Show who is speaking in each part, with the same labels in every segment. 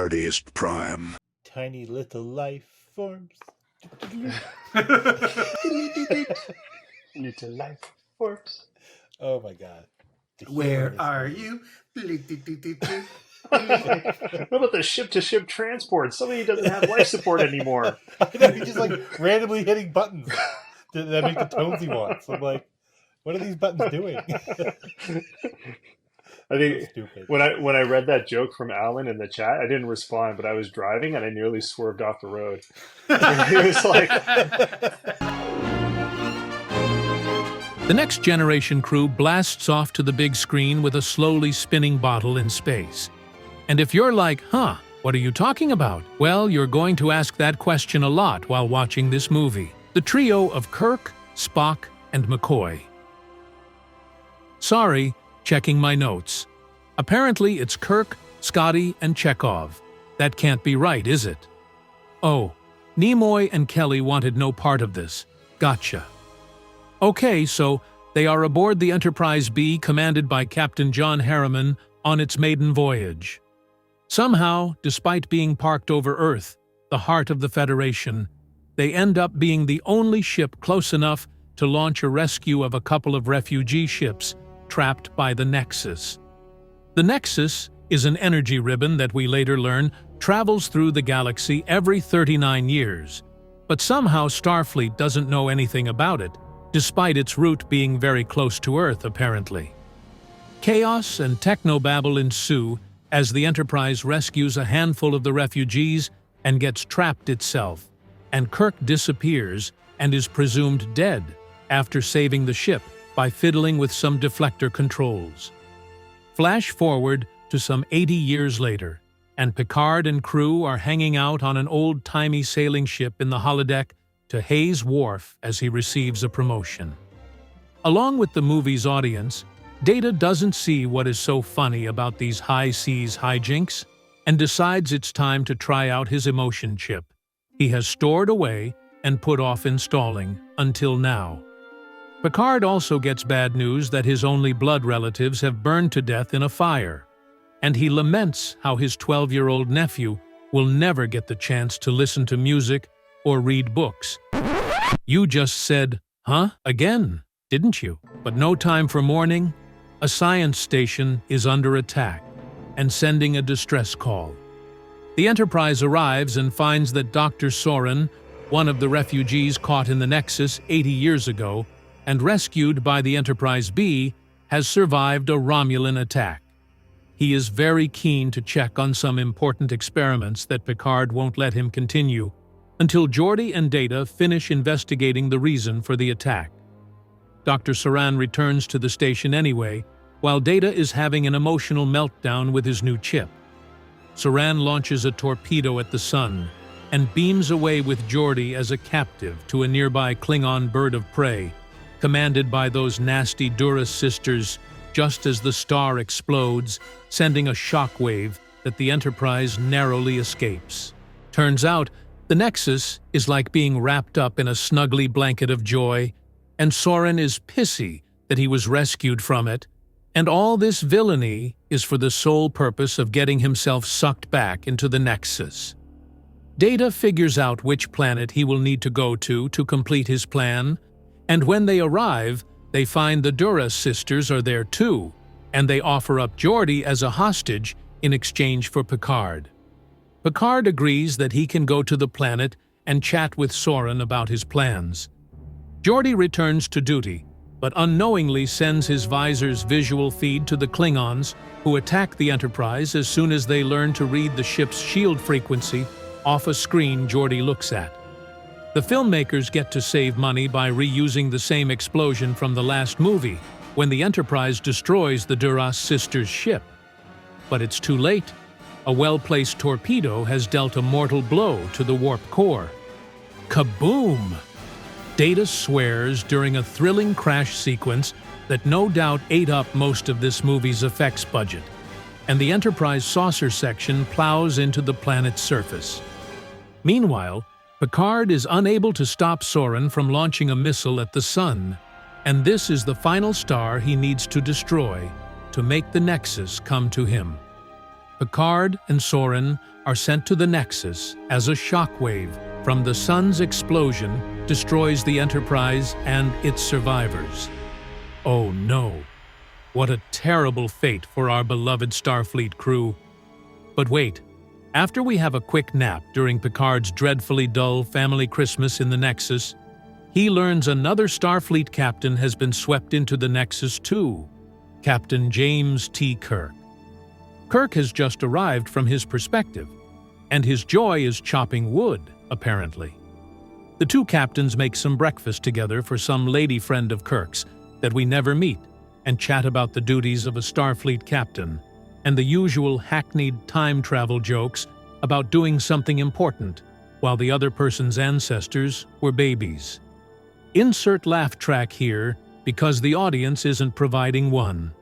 Speaker 1: Nerdiest Prime.
Speaker 2: Tiny little life forms.
Speaker 3: Little life forms.
Speaker 2: Oh my god.
Speaker 4: Where are you?
Speaker 3: What about the ship-to-ship transport? Somebody doesn't have life support anymore.
Speaker 2: I know, he's just like randomly hitting buttons that make the tones he wants. I'm like, what are these buttons doing?
Speaker 3: I think
Speaker 2: Stupid.
Speaker 3: when I read that joke from Alan in the chat, I didn't respond, but I was driving and I nearly swerved off the road. He was like,
Speaker 5: The Next Generation crew blasts off to the big screen with a slowly spinning bottle in space. And if you're like, what are you talking about? Well, you're going to ask that question a lot while watching this movie. The trio of Kirk, Spock, and McCoy. Sorry, checking my notes. Apparently it's Kirk, Scotty, and Chekhov. That can't be right, is it? Oh, Nimoy and Kelly wanted no part of this. Gotcha. Okay, so they are aboard the Enterprise B commanded by Captain John Harriman on its maiden voyage. Somehow, despite being parked over Earth, the heart of the Federation, they end up being the only ship close enough to launch a rescue of a couple of refugee ships trapped by the Nexus. The Nexus is an energy ribbon that we later learn travels through the galaxy every 39 years, but somehow Starfleet doesn't know anything about it, despite its route being very close to Earth, apparently. Chaos and technobabble ensue as the Enterprise rescues a handful of the refugees and gets trapped itself, and Kirk disappears and is presumed dead after saving the ship by fiddling with some deflector controls. Flash forward to some 80 years later, and Picard and crew are hanging out on an old-timey sailing ship in the holodeck to Hayes Wharf as he receives a promotion. Along with the movie's audience, Data doesn't see what is so funny about these high seas hijinks and decides it's time to try out his emotion chip he has stored away and put off installing until now. Picard also gets bad news that his only blood relatives have burned to death in a fire, and he laments how his 12-year-old nephew will never get the chance to listen to music or read books. You just said, again, didn't you? But no time for mourning. A science station is under attack and sending a distress call. The Enterprise arrives and finds that Dr. Soren, one of the refugees caught in the Nexus 80 years ago and rescued by the Enterprise B, has survived a Romulan attack. He is very keen to check on some important experiments that Picard won't let him continue until Geordi and Data finish investigating the reason for the attack. Dr. Soran returns to the station anyway, while Data is having an emotional meltdown with his new chip. Soran launches a torpedo at the sun and beams away with Geordi as a captive to a nearby Klingon bird of prey, commanded by those nasty Duras sisters, just as the star explodes, sending a shockwave that the Enterprise narrowly escapes. Turns out, the Nexus is like being wrapped up in a snuggly blanket of joy, and Soren is pissy that he was rescued from it, and all this villainy is for the sole purpose of getting himself sucked back into the Nexus. Data figures out which planet he will need to go to complete his plan, and when they arrive, they find the Duras sisters are there too, and they offer up Geordi as a hostage in exchange for Picard. Picard agrees that he can go to the planet and chat with Soren about his plans. Geordi returns to duty, but unknowingly sends his visor's visual feed to the Klingons, who attack the Enterprise as soon as they learn to read the ship's shield frequency off a screen Geordi looks at. The filmmakers get to save money by reusing the same explosion from the last movie, when the Enterprise destroys the Duras sisters' ship. But it's too late. A well-placed torpedo has dealt a mortal blow to the warp core. Kaboom! Data swears during a thrilling crash sequence that no doubt ate up most of this movie's effects budget, and the Enterprise saucer section plows into the planet's surface. Meanwhile, Picard is unable to stop Soren from launching a missile at the Sun, and this is the final star he needs to destroy to make the Nexus come to him. Picard and Soren are sent to the Nexus as a shockwave from the sun's explosion destroys the Enterprise and its survivors. Oh no, what a terrible fate for our beloved Starfleet crew. But wait, after we have a quick nap during Picard's dreadfully dull family Christmas in the Nexus, he learns another Starfleet captain has been swept into the Nexus too, Captain James T. Kirk. Kirk has just arrived from his perspective, and his joy is chopping wood, apparently. The two captains make some breakfast together for some lady friend of Kirk's that we never meet, and chat about the duties of a Starfleet captain, and the usual hackneyed time travel jokes about doing something important while the other person's ancestors were babies. Insert laugh track here because the audience isn't providing one.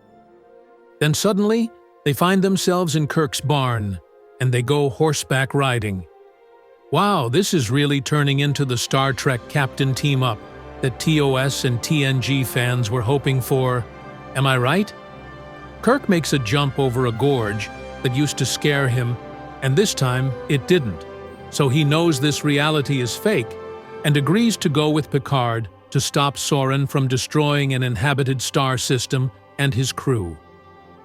Speaker 5: Then suddenly, they find themselves in Kirk's barn, and they go horseback riding. Wow, this is really turning into the Star Trek Captain team-up that TOS and TNG fans were hoping for. Am I right? Kirk makes a jump over a gorge that used to scare him, and this time it didn't. So he knows this reality is fake and agrees to go with Picard to stop Soren from destroying an inhabited star system and his crew.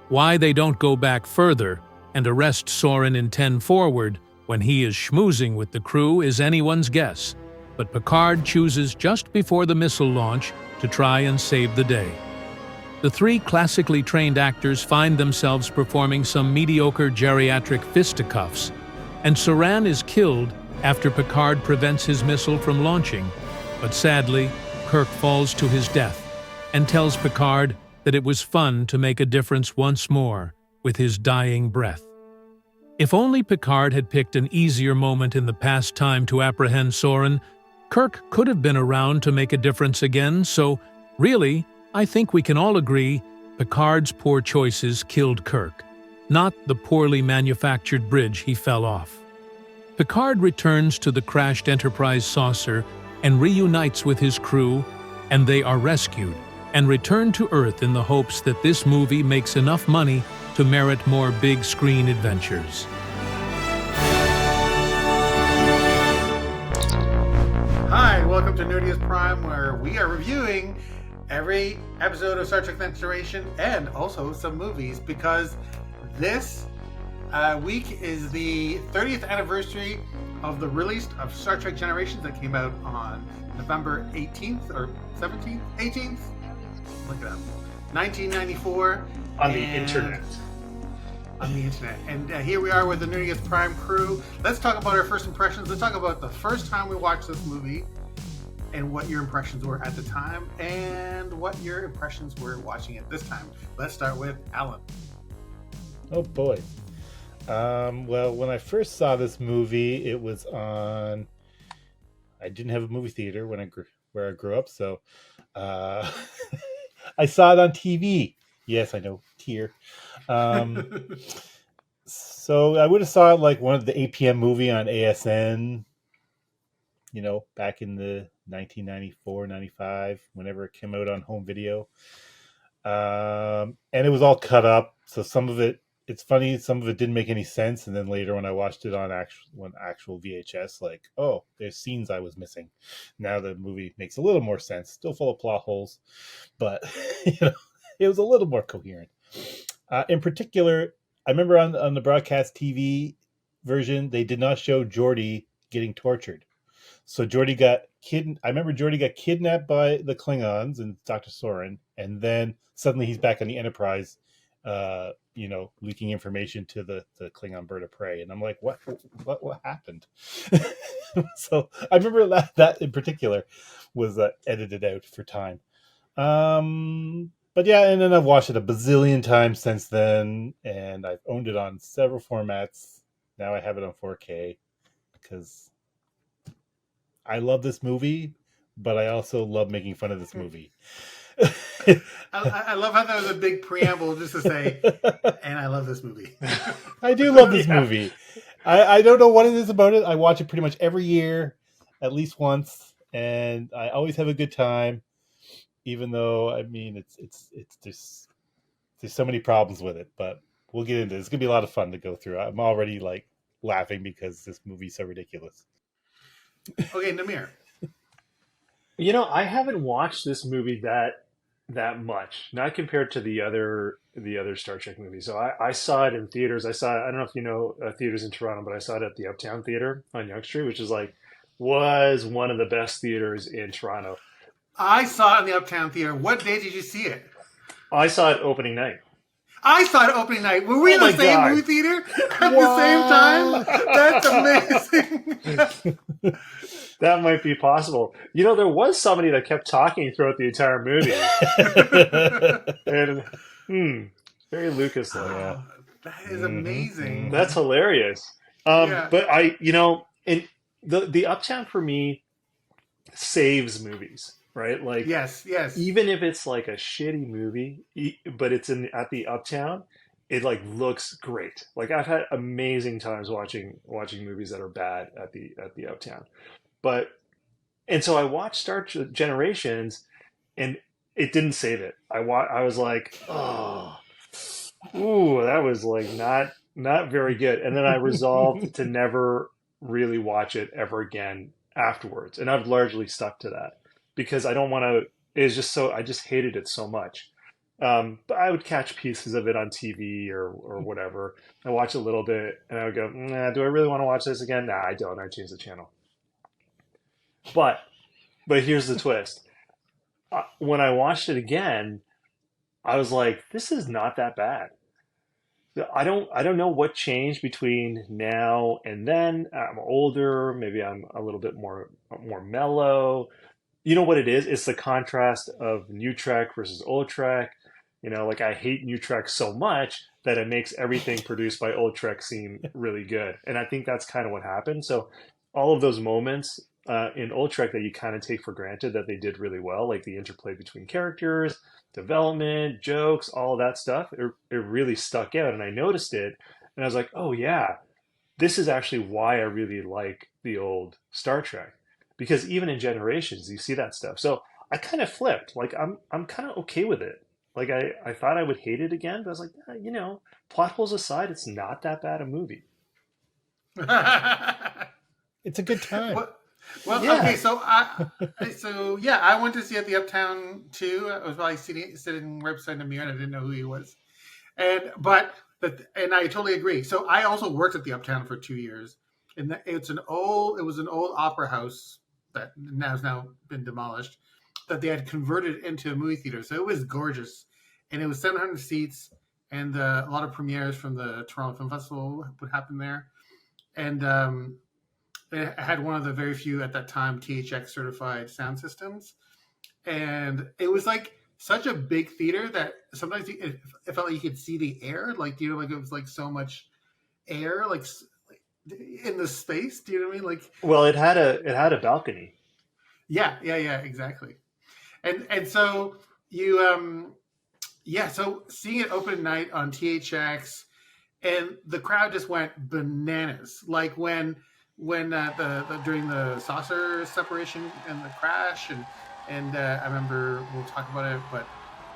Speaker 5: Why they don't go back further and arrest Soren in 10 Forward when he is schmoozing with the crew is anyone's guess, but Picard chooses just before the missile launch to try and save the day. The three classically trained actors find themselves performing some mediocre geriatric fisticuffs, and Soren is killed after Picard prevents his missile from launching, but sadly, Kirk falls to his death and tells Picard that it was fun to make a difference once more with his dying breath. If only Picard had picked an easier moment in the past time to apprehend Soren, Kirk could have been around to make a difference again, so really, I think we can all agree Picard's poor choices killed Kirk, not the poorly manufactured bridge he fell off. Picard returns to the crashed Enterprise saucer and reunites with his crew, and they are rescued and return to Earth in the hopes that this movie makes enough money to merit more big-screen adventures.
Speaker 4: Hi, welcome to Nerdiest Prime, where we are reviewing every episode of Star Trek Next Generation and also some movies, because this week is the 30th anniversary of the release of Star Trek Generations that came out on November 18th or 17th? 18th? Look it up. 1994.
Speaker 3: On the internet.
Speaker 4: On the internet. And here we are with the Nerdiest Prime crew. Let's talk about our first impressions. Let's talk about the first time we watched this movie and what your impressions were at the time and what your impressions were watching it this time. Let's start with Alan.
Speaker 2: Oh boy. Well, when I first saw this movie, it was on. I didn't have a movie theater where I grew up, so I saw it on TV. Yes, I know, tier. So I would have saw it like one of the 8 p.m. movie on ASN. You know, back in the 1994, 95, whenever it came out on home video, and it was all cut up. So some of it. It's funny, some of it didn't make any sense, and then later when I watched it on actual VHS, like, oh, there's scenes I was missing. Now the movie makes a little more sense. Still full of plot holes, but it was a little more coherent. In particular, I remember on the broadcast TV version, they did not show Geordi getting tortured. So Geordi got I remember Geordi got kidnapped by the Klingons and Dr. Soren, and then suddenly he's back on the Enterprise. Leaking information to the Klingon bird of prey, and I'm like, what happened? So I remember that in particular was edited out for time. But yeah, and then I've watched it a bazillion times since then, and I've owned it on several formats. Now I have it on 4K because I love this movie, but I also love making fun of this movie.
Speaker 4: I love how that was a big preamble just to say, and I love this movie.
Speaker 2: I do love this movie. I don't know what it is about it. I watch it pretty much every year, at least once, and I always have a good time. Even though, I mean, it's just there's so many problems with it, but we'll get into it. It's gonna be a lot of fun to go through. I'm already like laughing because this movie's so ridiculous.
Speaker 4: Okay, Namir.
Speaker 3: I haven't watched this movie that much, not compared to the other Star Trek movies. So I saw it in theaters. I don't know if you know theaters in Toronto, but I saw it at the Uptown Theater on Yonge Street, which was one of the best theaters in Toronto.
Speaker 4: I saw it in the Uptown Theater. What day did you see it?
Speaker 3: I saw it opening night.
Speaker 4: I saw it opening night. Were we in the same movie theater at the same time? That's amazing.
Speaker 3: That might be possible. There was somebody that kept talking throughout the entire movie. And very Lucas though.
Speaker 4: Oh, that is amazing.
Speaker 3: That's hilarious.
Speaker 4: Yeah.
Speaker 3: But and the Uptown for me saves movies, right? Like
Speaker 4: Yes.
Speaker 3: even if it's like a shitty movie, but it's at the Uptown, it like looks great. Like I've had amazing times watching movies that are bad at the Uptown. And so I watched Star Trek Generations, and it didn't save it. I was like, oh, ooh, that was like not very good. And then I resolved to never really watch it ever again afterwards, and I've largely stuck to that because I don't want to. It's just I just hated it so much. But I would catch pieces of it on TV or whatever. I watch a little bit, and I would go, nah, do I really want to watch this again? Nah, I don't. I change the channel. But here's the twist. When I watched it again, I was like, this is not that bad. I don't know what changed between now and then. I'm older, maybe I'm a little bit more mellow. You know what it is? It's the contrast of new Trek versus old Trek. Like I hate new Trek so much that it makes everything produced by old Trek seem really good. And I think that's kind of what happened. So all of those moments in old Trek that you kind of take for granted that they did really well, like the interplay between characters, development, jokes, all of that stuff, it really stuck out. And I noticed it, and I was like, oh yeah, this is actually why I really like the old Star Trek, because even in Generations, you see that stuff. So I kind of flipped. Like I'm kind of okay with it. Like I thought I would hate it again, but I was like, plot holes aside, it's not that bad a movie.
Speaker 2: It's a good time.
Speaker 4: Well,
Speaker 3: Yeah.
Speaker 4: okay, I went to see it at the Uptown too. I was probably sitting right beside Namir, and I didn't know who he was. And I totally agree. So I also worked at the Uptown for 2 years, and it was an old opera house that has now been demolished, that they had converted into a movie theater. So it was gorgeous, and it was 700 seats, and a lot of premieres from the Toronto Film Festival would happen there, and it had one of the very few at that time THX certified sound systems, and it was like such a big theater that sometimes it felt like you could see the air, like it was like so much air, like in the space. Do you know what I mean? Like,
Speaker 3: Well, it had a balcony.
Speaker 4: yeah, exactly. And so you so seeing it open night on THX, and the crowd just went bananas. Like when the during the saucer separation and the crash, and I remember we'll talk about it, but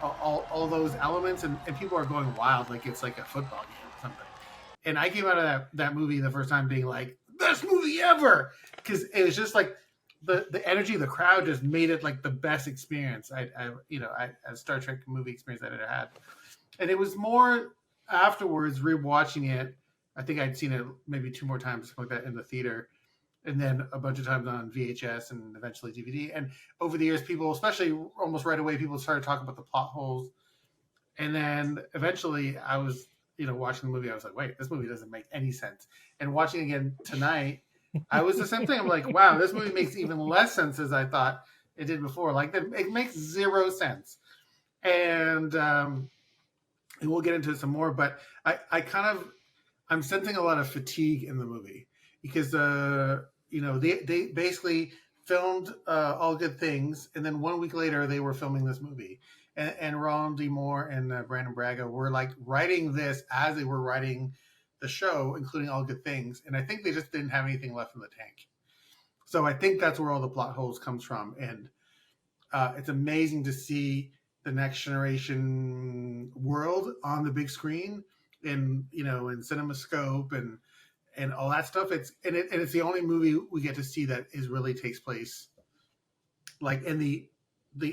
Speaker 4: all those elements, and people are going wild like it's like a football game or something. And I came out of that movie the first time being like, best movie ever, because it was just like the energy of the crowd just made it like the best experience I a Star Trek movie experience I'd ever had. And it was more afterwards rewatching it. I think I'd seen it maybe 2 more times, something like that, in the theater, and then a bunch of times on VHS and eventually DVD. And over the years, people, especially almost right away, people started talking about the plot holes. And then eventually I was, watching the movie. I was like, wait, this movie doesn't make any sense. And watching it again tonight, I was the same thing. I'm like, wow, this movie makes even less sense as I thought it did before. Like, it makes zero sense. And we'll get into some more, but I'm sensing a lot of fatigue in the movie because, they basically filmed All Good Things, and then 1 week later they were filming this movie. And Ron D. Moore and Brandon Braga were like writing this as they were writing the show, including All Good Things. And I think they just didn't have anything left in the tank. So I think that's where all the plot holes comes from. And it's amazing to see the Next Generation world on the big screen in CinemaScope and all that stuff. It's the only movie we get to see that is really takes place like in the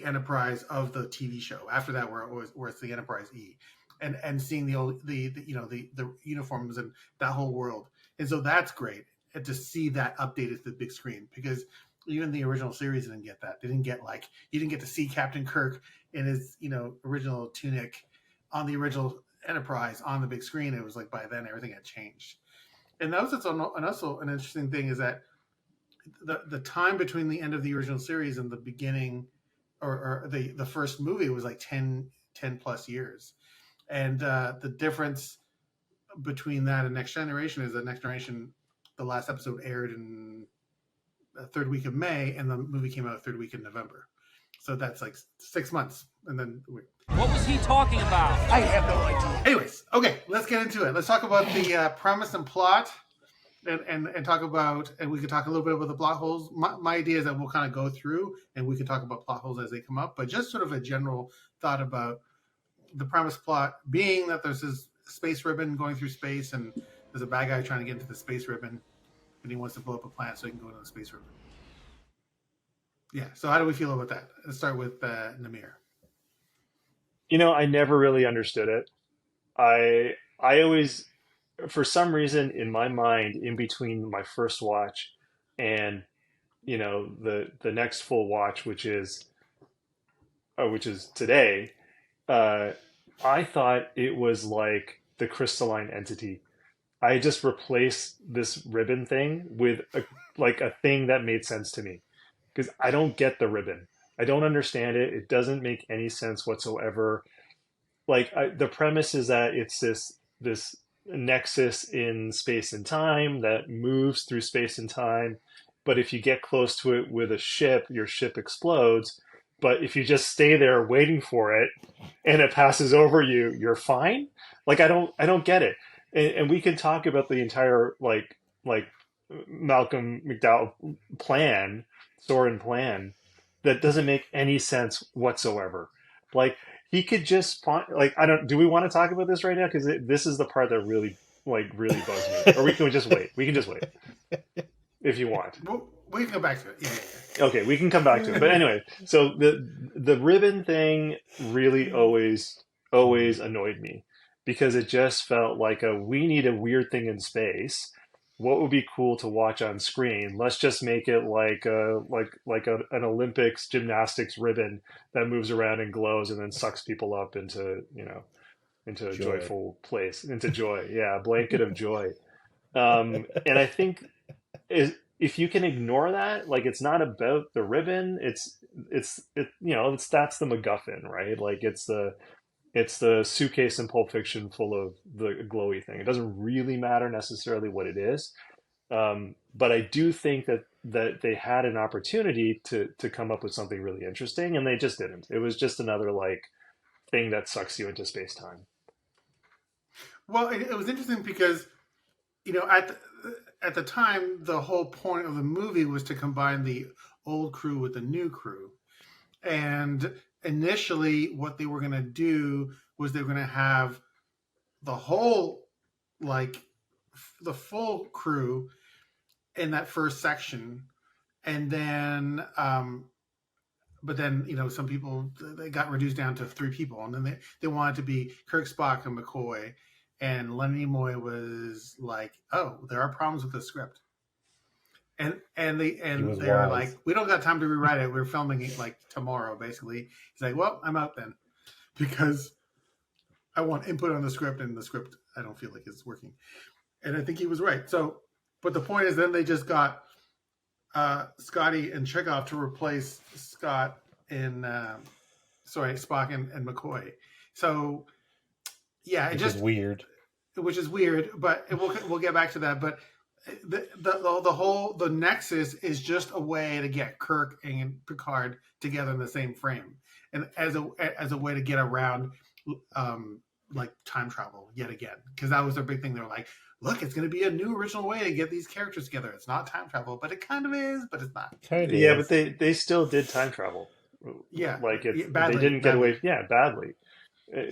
Speaker 4: Enterprise of the TV show. After that, where it's the Enterprise E, and seeing the uniforms and that whole world, and so that's great. And to see that updated to the big screen, because even the original series didn't get that. They didn't get you didn't get to see Captain Kirk in his original tunic on the original Enterprise on the big screen. It was like by then everything had changed, and that was also an interesting thing is that the time between the end of the original series and the beginning or the first movie was like 10 plus years, and the difference between that and Next Generation is that Next Generation, the last episode aired in the third week of May, and the movie came out the third week in November. So that's like 6 months, and then
Speaker 1: what was he talking about?
Speaker 6: I have no idea.
Speaker 4: Anyways, okay, let's get into it. Let's talk about the premise and plot, and talk about, and we can talk a little bit about the plot holes. My idea is that we'll kind of go through, and we can talk about plot holes as they come up. But just sort of a general thought about the premise plot being that there's this space ribbon going through space, and there's a bad guy trying to get into the space ribbon, and he wants to blow up a planet so he can go into the space ribbon. Yeah. So how do we feel about that? Let's start with Namir.
Speaker 3: I never really understood it. I always, for some reason in my mind, in between my first watch and the next full watch, which is today, I thought it was like the crystalline entity. I just replaced this ribbon thing with a thing that made sense to me, because I don't get the ribbon. I don't understand it. It doesn't make any sense whatsoever. The premise is that it's this nexus in space and time that moves through space and time. But if you get close to it with a ship, your ship explodes. But if you just stay there waiting for it and it passes over you, you're fine. I don't get it. And we can talk about the entire like Malcolm McDowell plan, Soren plan, that doesn't make any sense whatsoever. He could just do we want to talk about this right now? Because this is the part that really bugs me. Or we can just wait. We can just wait if you want.
Speaker 4: We can go back to it. Yeah.
Speaker 3: Okay, we can come back to it. But anyway, so the ribbon thing really always annoyed me, because it just felt like we need a weird thing in space. What would be cool to watch on screen? Let's just make it like an Olympics gymnastics ribbon that moves around and glows and then sucks people up into a joyful place, into joy. Yeah, a blanket of joy. And I think if you can ignore that, it's not about the ribbon. That's the MacGuffin, right? It's the suitcase in Pulp Fiction full of the glowy thing. It doesn't really matter necessarily what it is. But I do think that they had an opportunity to come up with something really interesting, and they just didn't. It was just another thing that sucks you into space-time.
Speaker 4: Well, it was interesting because, at the time, the whole point of the movie was to combine the old crew with the new crew. And initially what they were going to do was they were going to have the whole, the full crew in that first section. And then, but then, some people, they got reduced down to 3 people. And then they wanted to be Kirk, Spock, and McCoy. And Leonard Nimoy was like, "Oh, there are problems with the script," and they're like, "We don't got time to rewrite it. We're filming it tomorrow, basically." He's like, "Well, I'm out then, because I want input on the script, and the script I don't feel like it's working." And I think he was right. So, but the point is, then they just got Scotty and Chekhov to replace Spock and McCoy. So. Yeah,
Speaker 2: which is weird.
Speaker 4: But we'll get back to that. But the Nexus is just a way to get Kirk and Picard together in the same frame, and as a way to get around time travel yet again, because that was their big thing. They're like, look, it's going to be a new original way to get these characters together. It's not time travel, but it kind of is, but it's not.
Speaker 3: Yeah, but they still did time travel.
Speaker 4: Yeah,
Speaker 3: they didn't get away. Yeah, badly.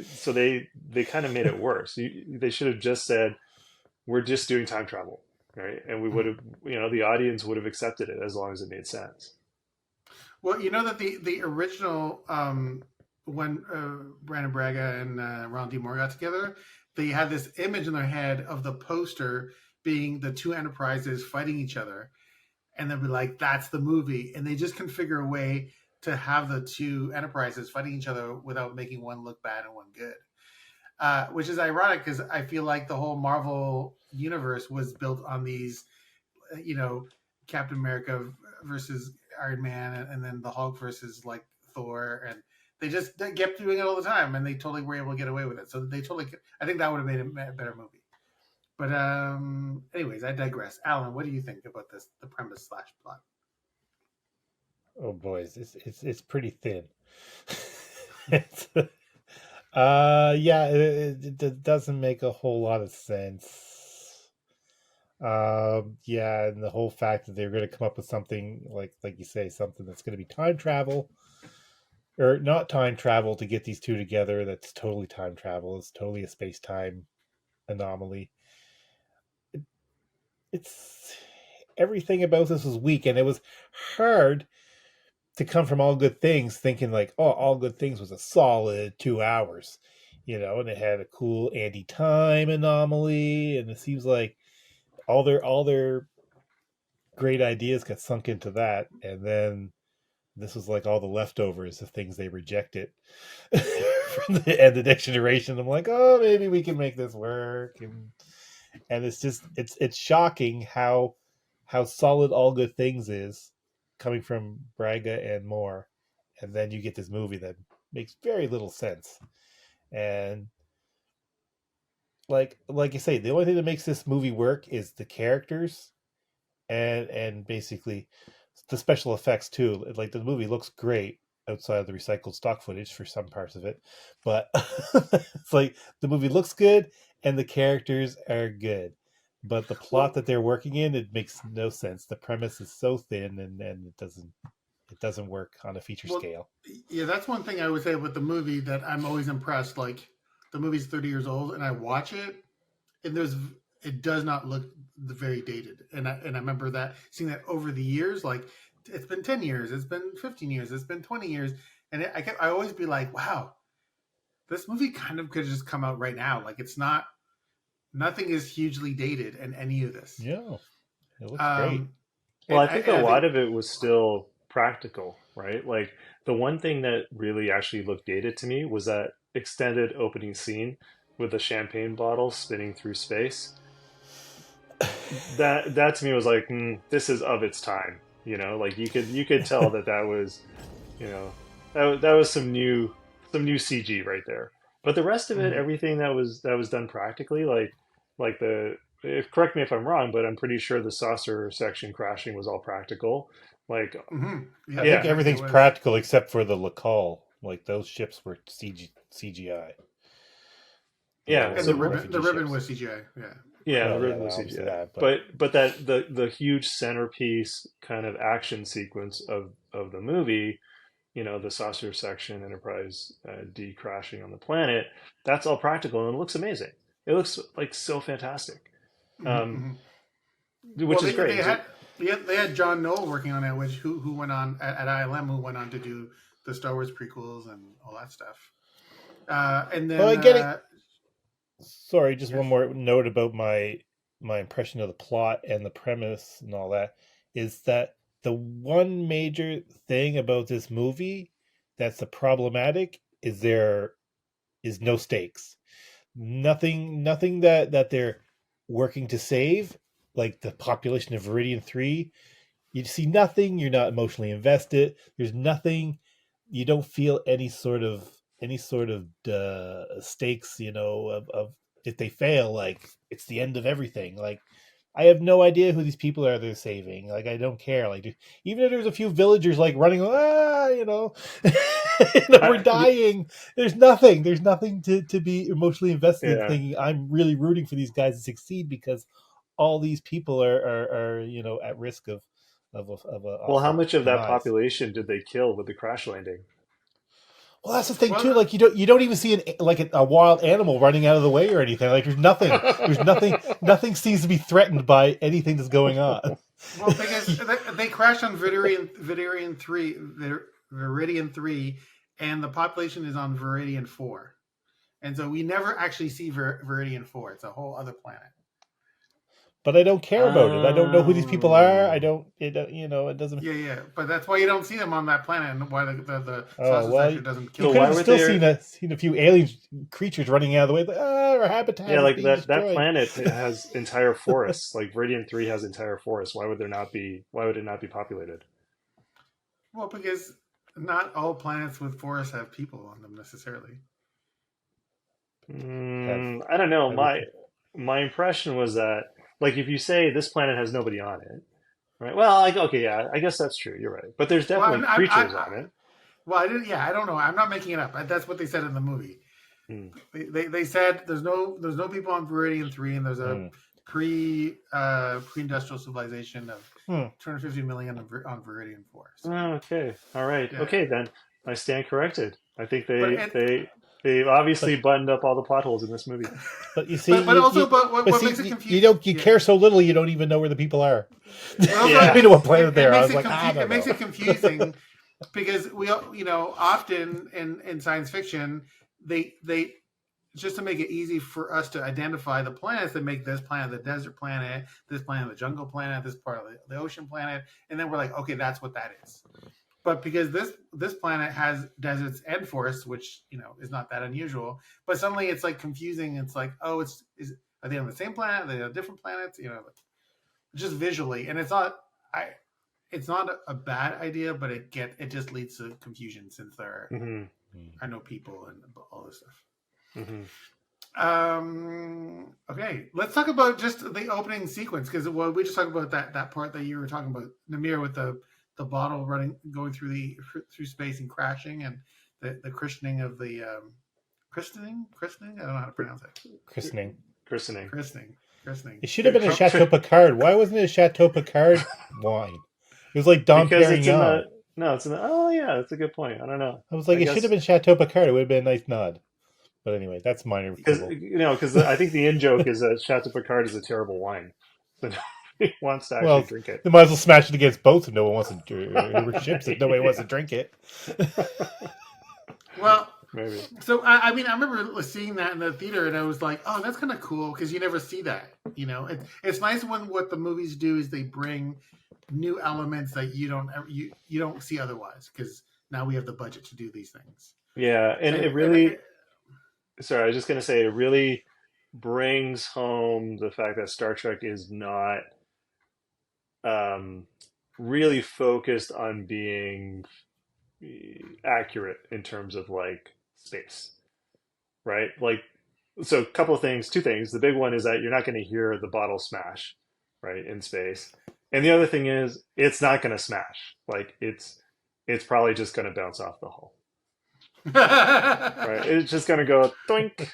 Speaker 3: So they kind of made it worse. They should have just said, we're just doing time travel, right? And we would have, the audience would have accepted it as long as it made sense.
Speaker 4: Well, you know that the original when Brandon Braga and Ron D. Moore got together, they had this image in their head of the poster being the two enterprises fighting each other, and they'd be like, "That's the movie," and they just configure a way to have the two enterprises fighting each other without making one look bad and one good. Which is ironic because I feel like the whole Marvel universe was built on these, Captain America versus Iron Man, and then the Hulk versus like Thor, and they kept doing it all the time, and they totally were able to get away with it. So they totally, I think that would have made a better movie. But anyways, I digress. Alan, what do you think about this? The premise / plot.
Speaker 2: Oh boys, it's pretty thin. it's, yeah, it doesn't make a whole lot of sense. Yeah, and the whole fact that they're going to come up with something like you say, something that's going to be time travel, or not time travel to get these two together. That's totally time travel. It's totally a space time anomaly. It's everything about this was weak, and it was hard to come from All Good Things thinking like, oh, All Good Things was a solid 2 hours, and it had a cool Andy time anomaly, and it seems like all their great ideas got sunk into that, and then this was like all the leftovers of things they rejected from the end of the next generation. I'm like, oh, maybe we can make this work, and it's just it's shocking how solid All Good Things is coming from Braga and Moore, and then you get this movie that makes very little sense. And like you say, the only thing that makes this movie work is the characters and basically the special effects too. Like the movie looks great outside of the recycled stock footage for some parts of it, but it's like the movie looks good and the characters are good, but the plot that they're working in, it makes no sense. The premise is so thin, and it doesn't work on a feature scale.
Speaker 4: Yeah, that's one thing I would say with the movie that I'm always impressed. Like the movie's 30 years old, and I watch it, and it does not look very dated. And I remember seeing that over the years. Like it's been 10 years, it's been 15 years, it's been 20 years, and I always be like, wow, this movie kind of could have just come out right now. Like nothing is hugely dated in any of this.
Speaker 2: Yeah, it looks great.
Speaker 3: Well, I think a lot of it was still practical, right? Like the one thing that really actually looked dated to me was that extended opening scene with the champagne bottle spinning through space. That to me was like, this is of its time. Like you could tell that was, that was some new CG right there. But the rest of it, everything that was done practically, like correct me if I'm wrong, but I'm pretty sure the saucer section crashing was all practical. Like,
Speaker 2: I think everything's practical except for the Lacal. Like those ships were CGI.
Speaker 4: Yeah, and the ribbon was CGI.
Speaker 3: Yeah, the ribbon was CGI. That, but that the huge centerpiece kind of action sequence of the movie, the saucer section, Enterprise D crashing on the planet, that's all practical and it looks amazing. It looks like so fantastic, which is great.
Speaker 4: They had John Knoll working on it, who went on at ILM, who went on to do the Star Wars prequels and all that stuff. And then,
Speaker 2: well, I get it. Sorry, just one more note about my impression of the plot and the premise and all that is that the one major thing about this movie that's problematic is there is no stakes. Nothing that they're working to save, like the population of Viridian 3. You see nothing, you're not emotionally invested. There's nothing, you don't feel any sort of stakes, of if they fail, like it's the end of everything. Like I have no idea who these people are they're saving. Like I don't care. Like even if there's a few villagers like running, we're dying. There's nothing to be emotionally invested in, thinking I'm really rooting for these guys to succeed because all these people are at risk of a
Speaker 3: well, how much of that population did they kill with the crash landing?
Speaker 2: Well, that's the thing too. Like you don't even see a wild animal running out of the way or anything. Like there's nothing. Nothing seems to be threatened by anything that's going on.
Speaker 4: Well, because they crashed on Viridian 3, and the population is on Viridian 4, and so we never actually see Viridian 4. It's a whole other planet.
Speaker 2: But I don't care about it. I don't know who these people are. It doesn't.
Speaker 4: Yeah. But that's why you don't see them on that planet, and why the
Speaker 2: well,
Speaker 4: doesn't
Speaker 2: kill them. You could have still seen a few alien creatures running out of the way. Like, our habitat.
Speaker 3: Yeah, like that
Speaker 2: destroyed.
Speaker 3: planet has entire forests. Like Viridian 3 has entire forests. Why would it not be populated?
Speaker 4: Well, because not all planets with forests have people on them necessarily.
Speaker 3: I don't know. My impression was that, like, if you say this planet has nobody on it, right? Well, okay, yeah, I guess that's true. You're right, but there's definitely creatures on it.
Speaker 4: Well, I don't know. I'm not making it up. That's what they said in the movie. They said there's no people on Viridian 3, and there's a pre-industrial civilization of 250 million on Viridian 4. So.
Speaker 3: Oh, okay, all right,
Speaker 4: Yeah.
Speaker 3: Okay, then I stand corrected. I think they obviously buttoned up all the plot holes in this movie.
Speaker 2: But you see,
Speaker 4: what makes it confusing?
Speaker 2: You care so little, you don't even know where the people are.
Speaker 4: Well,
Speaker 2: you know what planet they are. I was like,
Speaker 4: it makes it confusing because we, often in science fiction, they just to make it easy for us to identify the planets, they make this planet the desert planet, this planet the jungle planet, this part of the ocean planet, and then we're like, okay, that's what that is. But because this planet has deserts and forests, which is not that unusual, but suddenly it's like confusing. It's like, oh, are they on the same planet? Are they on different planets? Just visually, and it's not a bad idea, but it just leads to confusion since there are no people and all this stuff. Okay, let's talk about just the opening sequence because we just talked about that part that you were talking about, Namir, with the bottle going through space and crashing, and the christening of the christening. I don't know how to pronounce it. Christening.
Speaker 2: It should have been a Chateau Picard. Why wasn't it a Chateau Picard wine? It was like Dom Perignon.
Speaker 3: It's in the. Oh yeah, that's a good point. I don't know.
Speaker 2: I was like, it should have been Chateau Picard. It would have been a nice nod. But anyway, that's minor.
Speaker 3: Because I think the in joke is that Chateau Picard is a terrible wine. So nobody wants to actually drink it.
Speaker 2: They might as well smash it against boats if no one wants to ships if nobody wants to drink it.
Speaker 4: Well,
Speaker 3: maybe.
Speaker 4: So I remember seeing that in the theater, and I was like, oh, that's kind of cool because you never see that. It's nice when what the movies do is they bring new elements that you don't see otherwise because now we have the budget to do these things.
Speaker 3: Yeah, and it really. Sorry, I was just going to say it really brings home the fact that Star Trek is not really focused on being accurate in terms of like space, right? Like, so two things. The big one is that you're not going to hear the bottle smash, right, in space. And the other thing is it's not going to smash. Like it's probably just going to bounce off the hull. Right, it's just gonna go doink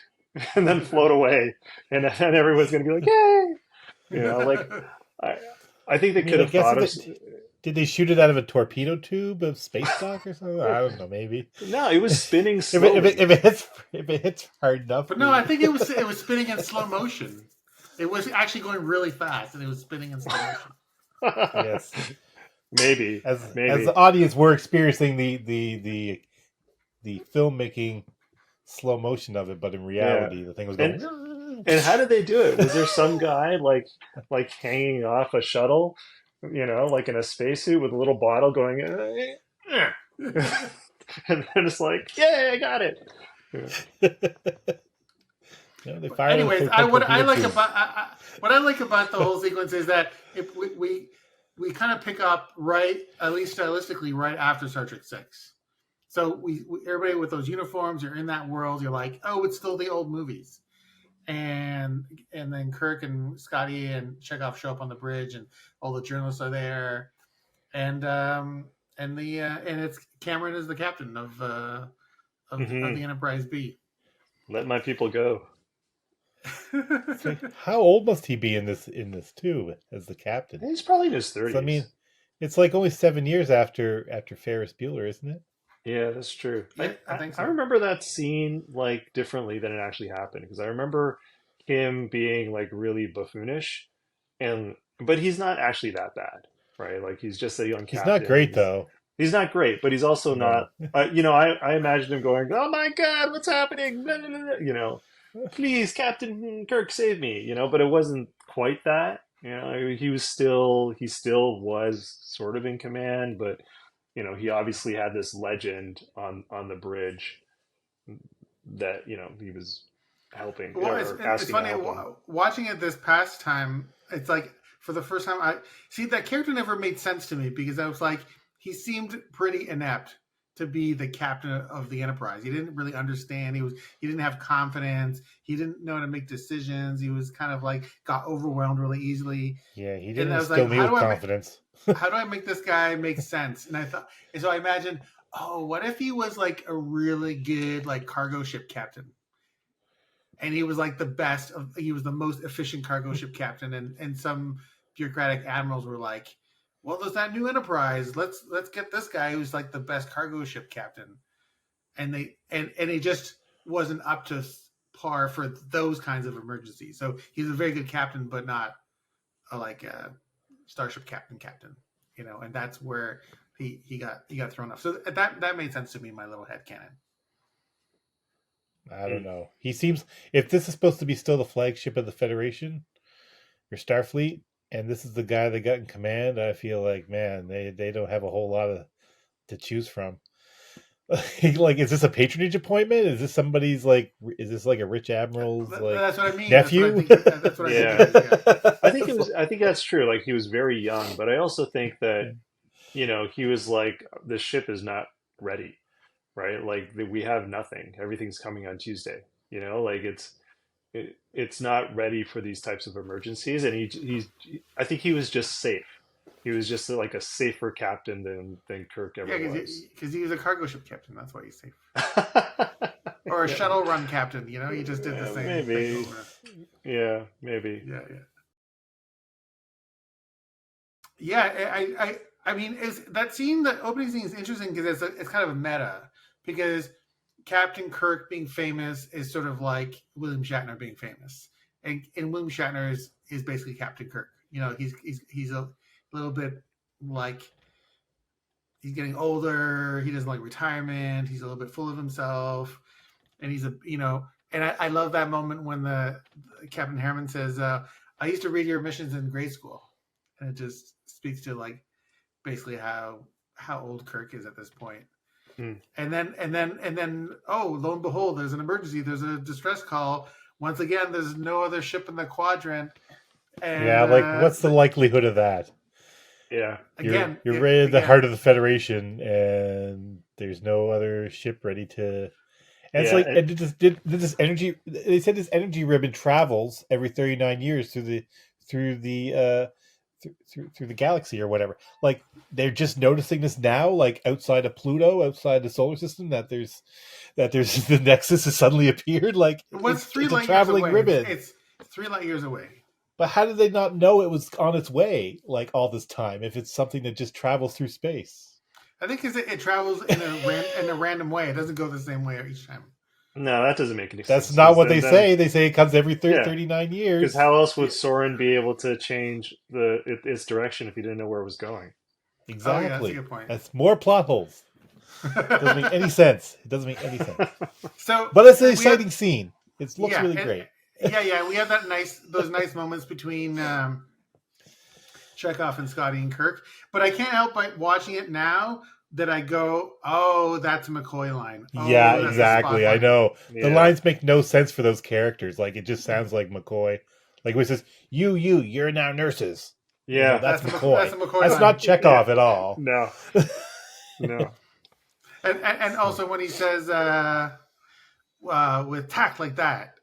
Speaker 3: and then float away, and everyone's gonna be like, "Yay!" Like I think they could have thought of.
Speaker 2: Did they shoot it out of a torpedo tube of space dock or something? I don't know. Maybe.
Speaker 3: No, it was spinning slowly.
Speaker 2: if it hits hard enough.
Speaker 4: But no, I think it was spinning in slow motion. It was actually going really fast, and it was spinning in slow motion.
Speaker 2: Yes,
Speaker 3: maybe.
Speaker 2: As the audience, we're experiencing the filmmaking slow motion of it, but in reality, the thing was going.
Speaker 3: And how did they do it? Was there some guy like hanging off a shuttle, like in a spacesuit with a little bottle going, and then it's like, yay, I got it.
Speaker 4: Anyways, what I like about the whole sequence is that if we kind of pick up at least stylistically, right after Star Trek 6. So we everybody with those uniforms, you're in that world. You're like, oh, it's still the old movies, and then Kirk and Scotty and Chekhov show up on the bridge, and all the journalists are there, and it's Cameron is the captain of the Enterprise B.
Speaker 3: Let my people go.
Speaker 2: So how old must he be in this too as the captain?
Speaker 3: He's probably in his 30s.
Speaker 2: So, I mean, it's like only 7 years after Ferris Bueller, isn't it?
Speaker 3: Yeah, that's true.
Speaker 4: Yeah, I think
Speaker 3: I
Speaker 4: so.
Speaker 3: remember that scene like differently than it actually happened because I remember him being like really buffoonish, and but he's not actually that bad, right? Like he's just a young
Speaker 2: He's not
Speaker 3: captain.
Speaker 2: great though.
Speaker 3: He's not great, but he's also
Speaker 2: No.
Speaker 3: not. I imagine him going, "Oh my God, what's happening?" Blah, blah, blah, blah," please, Captain Kirk, save me. But it wasn't quite that. He still was sort of in command, but he obviously had this legend on the bridge that he was helping
Speaker 4: Well,
Speaker 3: or
Speaker 4: it's
Speaker 3: asking to
Speaker 4: funny
Speaker 3: help him.
Speaker 4: watching it this past time. It's like for the first time, I see that character never made sense to me because I was like, he seemed pretty inept to be the captain of the Enterprise. He didn't really understand. He didn't have confidence. He didn't know how to make decisions. He was kind of like got overwhelmed really easily.
Speaker 2: Yeah, he
Speaker 4: And
Speaker 2: didn't
Speaker 4: I was
Speaker 2: instill
Speaker 4: like,
Speaker 2: me with confidence.
Speaker 4: how do I make this guy make sense? And so I imagined, oh, what if he was like a really good like cargo ship captain? And he was like he was the most efficient cargo ship captain. And some bureaucratic admirals were like, well, there's that new Enterprise. Let's get this guy who's like the best cargo ship captain. And he just wasn't up to par for those kinds of emergencies. So he's a very good captain, but not a starship captain, and that's where he got thrown off. So that made sense to me in my little headcanon.
Speaker 2: I don't know. He seems, if this is supposed to be still the flagship of the Federation or Starfleet, and this is the guy they got in command, I feel like, man, they don't have a whole lot to choose from. Like, is this a patronage appointment? Is this somebody's is this like a rich admiral's
Speaker 4: That's what I mean.
Speaker 2: nephew?
Speaker 4: That's what
Speaker 3: Yeah.
Speaker 4: I think.
Speaker 3: I think that's true. Like he was very young, but I also think that he was like the ship is not ready, right? Like we have nothing. Everything's coming on Tuesday. Like it's not ready for these types of emergencies, and I think he was just safe. He was just like a safer captain than Kirk ever was.
Speaker 4: Because he was a cargo ship captain. That's why he's safe. Or a shuttle run captain. He just did the same
Speaker 3: maybe.
Speaker 4: thing over.
Speaker 3: Yeah, maybe.
Speaker 4: Yeah. I mean, that scene, the opening scene is interesting because it's kind of a meta, because Captain Kirk being famous is sort of like William Shatner being famous, and William Shatner is basically Captain Kirk. He's a little bit like, he's getting older. He doesn't like retirement. He's a little bit full of himself, and and I love that moment when the Captain Harriman says, "I used to read your missions in grade school," and it just speaks to like basically how old Kirk is at this point. And then, oh, lo and behold, there's an emergency. There's a distress call. Once again, there's no other ship in the quadrant. And,
Speaker 2: yeah, like what's the likelihood of that?
Speaker 3: Yeah.
Speaker 2: You're right at the heart of the Federation, and there's no other ship ready to. And it's like, and did this energy? They said this energy ribbon travels every 39 years through the galaxy or whatever. Like, they're just noticing this now, like outside of Pluto, outside the solar system, that there's the Nexus has suddenly appeared. Like,
Speaker 4: it's
Speaker 2: a traveling ribbon.
Speaker 4: It's 3 light years away.
Speaker 2: But how did they not know it was on its way like all this time if it's something that just travels through space?
Speaker 4: I think because it travels in a random way. It doesn't go the same way each time.
Speaker 3: No, that doesn't make any sense.
Speaker 2: That's not what they say. They say it comes every 39 years.
Speaker 3: Because how else would Soren be able to change its direction if he didn't know where it was going?
Speaker 2: Exactly.
Speaker 4: Oh, yeah, that's a good point.
Speaker 2: That's more plot holes. It doesn't make any sense. It doesn't make any sense.
Speaker 4: So,
Speaker 2: but it's an exciting scene. It looks really great.
Speaker 4: Yeah. We have those nice moments between Chekhov and Scotty and Kirk. But I can't help but watching it now that I go, oh, that's a McCoy line. Oh,
Speaker 2: yeah, exactly. I know.
Speaker 3: Yeah.
Speaker 2: The lines make no sense for those characters. Like, it just sounds like McCoy. Like, when it says, you're now nurses.
Speaker 3: Yeah.
Speaker 2: That's McCoy.
Speaker 4: That's a McCoy
Speaker 2: That's
Speaker 4: line.
Speaker 2: not Chekhov at all.
Speaker 3: No. No.
Speaker 4: And also when he says, with tact like that,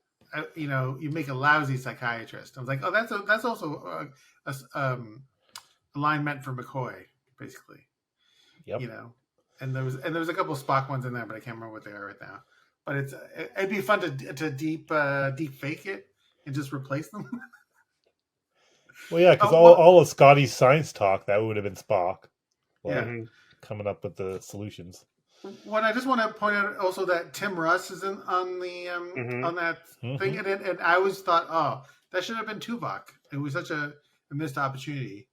Speaker 4: you make a lousy psychiatrist. I was like, oh, that's also a line meant for McCoy, basically.
Speaker 2: Yep.
Speaker 4: And there was a couple of Spock ones in there, but I can't remember what they are right now. But it'd be fun to deep fake it and just replace them.
Speaker 2: Well, yeah, because all of Scotty's science talk, that would have been Spock.
Speaker 4: Yeah.
Speaker 2: Coming up with the solutions.
Speaker 4: What I just want to point out also that Tim Russ is on the
Speaker 3: Mhm.
Speaker 4: on that thing, and I always thought, oh, that should have been Tuvok. It was such a missed opportunity,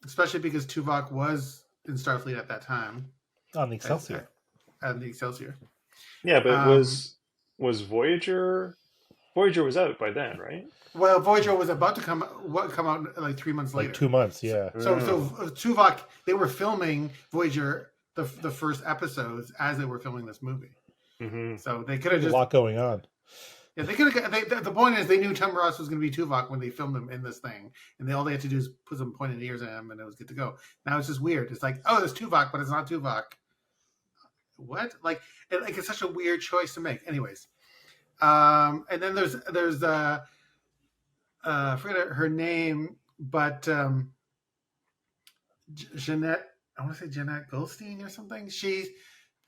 Speaker 4: especially because Tuvok was in Starfleet at that time
Speaker 2: On the Excelsior.
Speaker 4: at the Excelsior.
Speaker 3: Yeah, but
Speaker 4: Um,
Speaker 3: was Voyager? Voyager was out by then, right?
Speaker 4: Well, Voyager was about to come out like 3 months later.
Speaker 2: Like 2 months, yeah.
Speaker 4: So Tuvok, they were filming Voyager the first episodes as they were filming this movie.
Speaker 3: Mm-hmm.
Speaker 4: So they could have
Speaker 2: There's
Speaker 4: just
Speaker 2: a lot going on.
Speaker 4: yeah they could have. The point is they knew Tim Ross was going to be Tuvok when they filmed him in this thing, and all they had to do is put some pointed ears in him, and it was good to go. Now it's just weird. It's like, oh, there's Tuvok, but it's not Tuvok. What? It's such a weird choice to make. Anyways, and then there's I forget her name, but Jeanette. I want to say Jeanette Goldstein or something. She's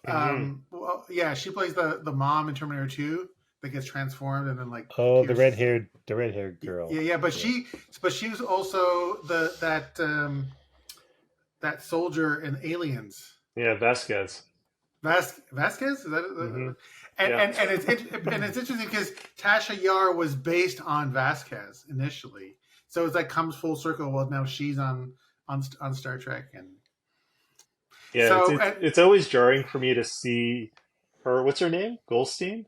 Speaker 4: well, yeah, she plays the mom in Terminator 2 that gets transformed and then like
Speaker 2: Oh, the
Speaker 4: pierces-
Speaker 2: red haired girl.
Speaker 4: Yeah, but she was also that soldier in Aliens.
Speaker 3: Yeah, Vasquez.
Speaker 4: Vasquez? Is that
Speaker 3: Mhm.
Speaker 4: and it's interesting because Tasha Yar was based on Vasquez initially, so it's like comes full circle. Well, now she's on Star Trek, and
Speaker 3: Yeah,
Speaker 4: So,
Speaker 3: it's always jarring for me to see her. What's her name? Goldstein?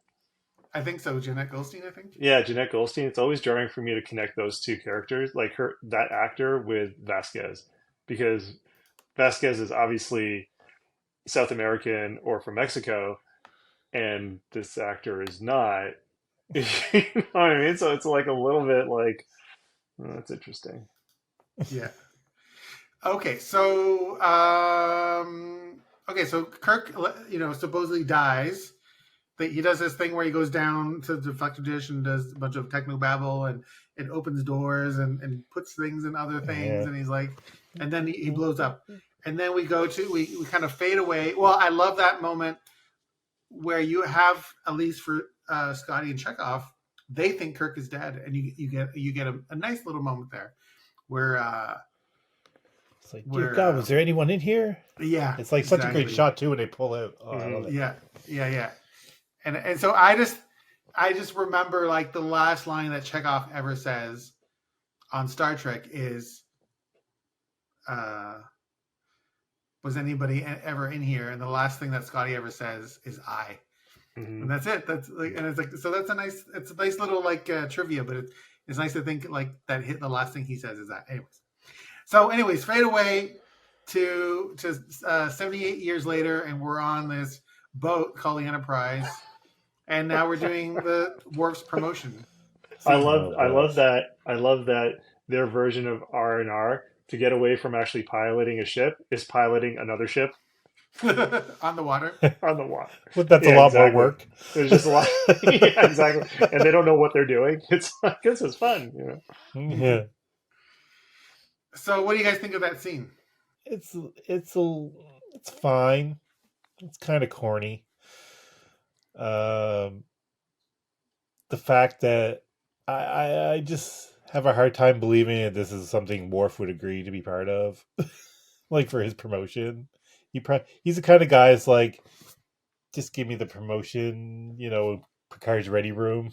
Speaker 4: I think so. Jeanette Goldstein, I think.
Speaker 3: Yeah, Jeanette Goldstein. It's always jarring for me to connect those two characters, like that actor with Vasquez, because Vasquez is obviously South American or from Mexico, and this actor is not. You know what I mean? So it's like a little bit like, oh, that's interesting.
Speaker 4: Yeah. Okay, so Kirk, supposedly dies. He does this thing where he goes down to the deflector dish and does a bunch of technobabble and it opens doors and puts things in other things, and he's like, and then he blows up, and then we kind of fade away. Well, I love that moment where you have, at least for Scotty and Chekhov, they think Kirk is dead, and you get a nice little moment there where
Speaker 2: it's like, dear God, was there anyone in here?
Speaker 4: Yeah,
Speaker 2: it's like such a great shot too when they pull out. Oh, I love it.
Speaker 4: Yeah. And so I just remember like the last line that Chekhov ever says on Star Trek is, was anybody ever in here? And the last thing that Scotty ever says is I.
Speaker 3: Mm-hmm.
Speaker 4: And that's it. That's like, and it's like, so that's a nice little like trivia, but it's nice to think like that hit the last thing he says is that. Anyways, fade away to 78 years later, and we're on this boat called the Enterprise, and now we're doing the Worf's promotion.
Speaker 3: I love that their version of R&R, to get away from actually piloting a ship, is piloting another ship
Speaker 4: on the water.
Speaker 3: On the water.
Speaker 2: But that's a lot more work.
Speaker 3: There's just a lot. Yeah, exactly. And they don't know what they're doing. It's like, this is fun,
Speaker 2: Yeah.
Speaker 4: So, what do you guys think of that scene?
Speaker 2: It's fine. It's kind of corny. The fact that I just have a hard time believing that this is something Worf would agree to be part of, like for his promotion. He's the kind of guy that's like, just give me the promotion, Picard's ready room,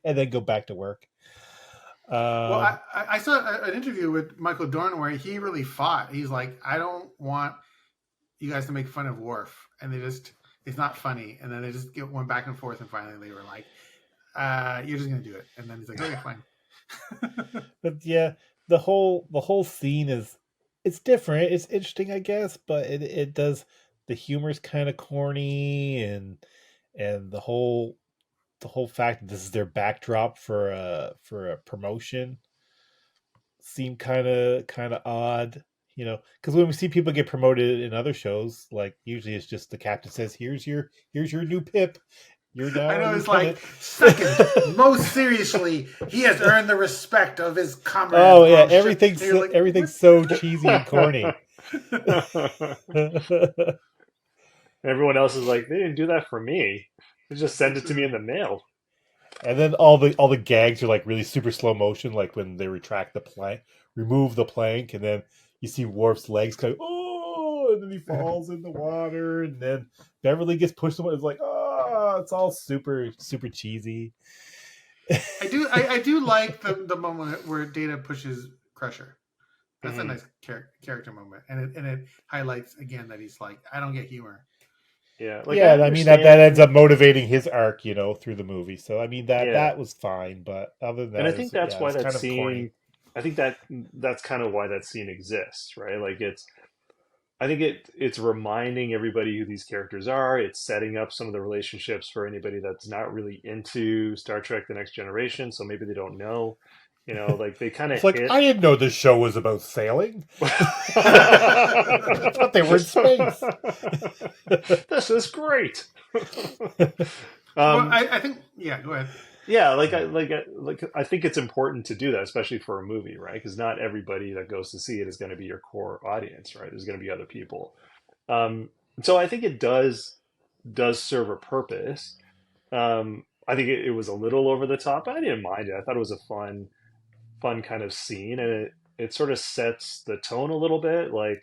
Speaker 2: and then go back to work.
Speaker 4: Well, I saw an interview with Michael Dorn where he really fought. He's like, I don't want you guys to make fun of Worf, and it's not funny. And then they just went back and forth, and finally they were like, you're just gonna do it. And then he's like, okay, fine.
Speaker 2: But yeah, the whole scene it's different. It's interesting, I guess, but it does, the humor's kind of corny, and the whole fact that this is their backdrop for a promotion seemed kind of odd, because when we see people get promoted in other shows, like usually it's just the captain says, here's your new pip. You're now.
Speaker 4: I know, it's like, second, most seriously, he has earned the respect of his comrades.
Speaker 2: Oh yeah, everything's so cheesy and corny.
Speaker 3: Everyone else is like, they didn't do that for me. They just send it to me in the mail.
Speaker 2: And then all the gags are like really super slow motion, like when they remove the plank, and then you see Worf's legs go, oh, oh, and then he falls in the water, and then Beverly gets pushed away. It's like, oh, it's all super cheesy.
Speaker 4: I do like the moment where Data pushes Crusher. That's a nice character moment, and it highlights again that he's like, I don't get humor.
Speaker 3: Yeah,
Speaker 2: I mean that ends up motivating his arc, through the movie. So I mean that was fine, but other than that,
Speaker 3: and I think that's why that
Speaker 2: kind of
Speaker 3: scene.
Speaker 2: corny.
Speaker 3: I think that's kind of why that scene exists, right? Like I think it's reminding everybody who these characters are. It's setting up some of the relationships for anybody that's not really into Star Trek: The Next Generation, so maybe they don't know. Like they kind of
Speaker 2: It's like, I didn't know this show was about sailing. I thought they were in space.
Speaker 3: This is great.
Speaker 4: Well, I think, yeah, go ahead.
Speaker 3: Yeah, I think it's important to do that, especially for a movie, right? Because not everybody that goes to see it is going to be your core audience, right? There's going to be other people. So I think it does serve a purpose. I think it was a little over the top, but I didn't mind it. I thought it was a fun kind of scene, and it sort of sets the tone a little bit. Like,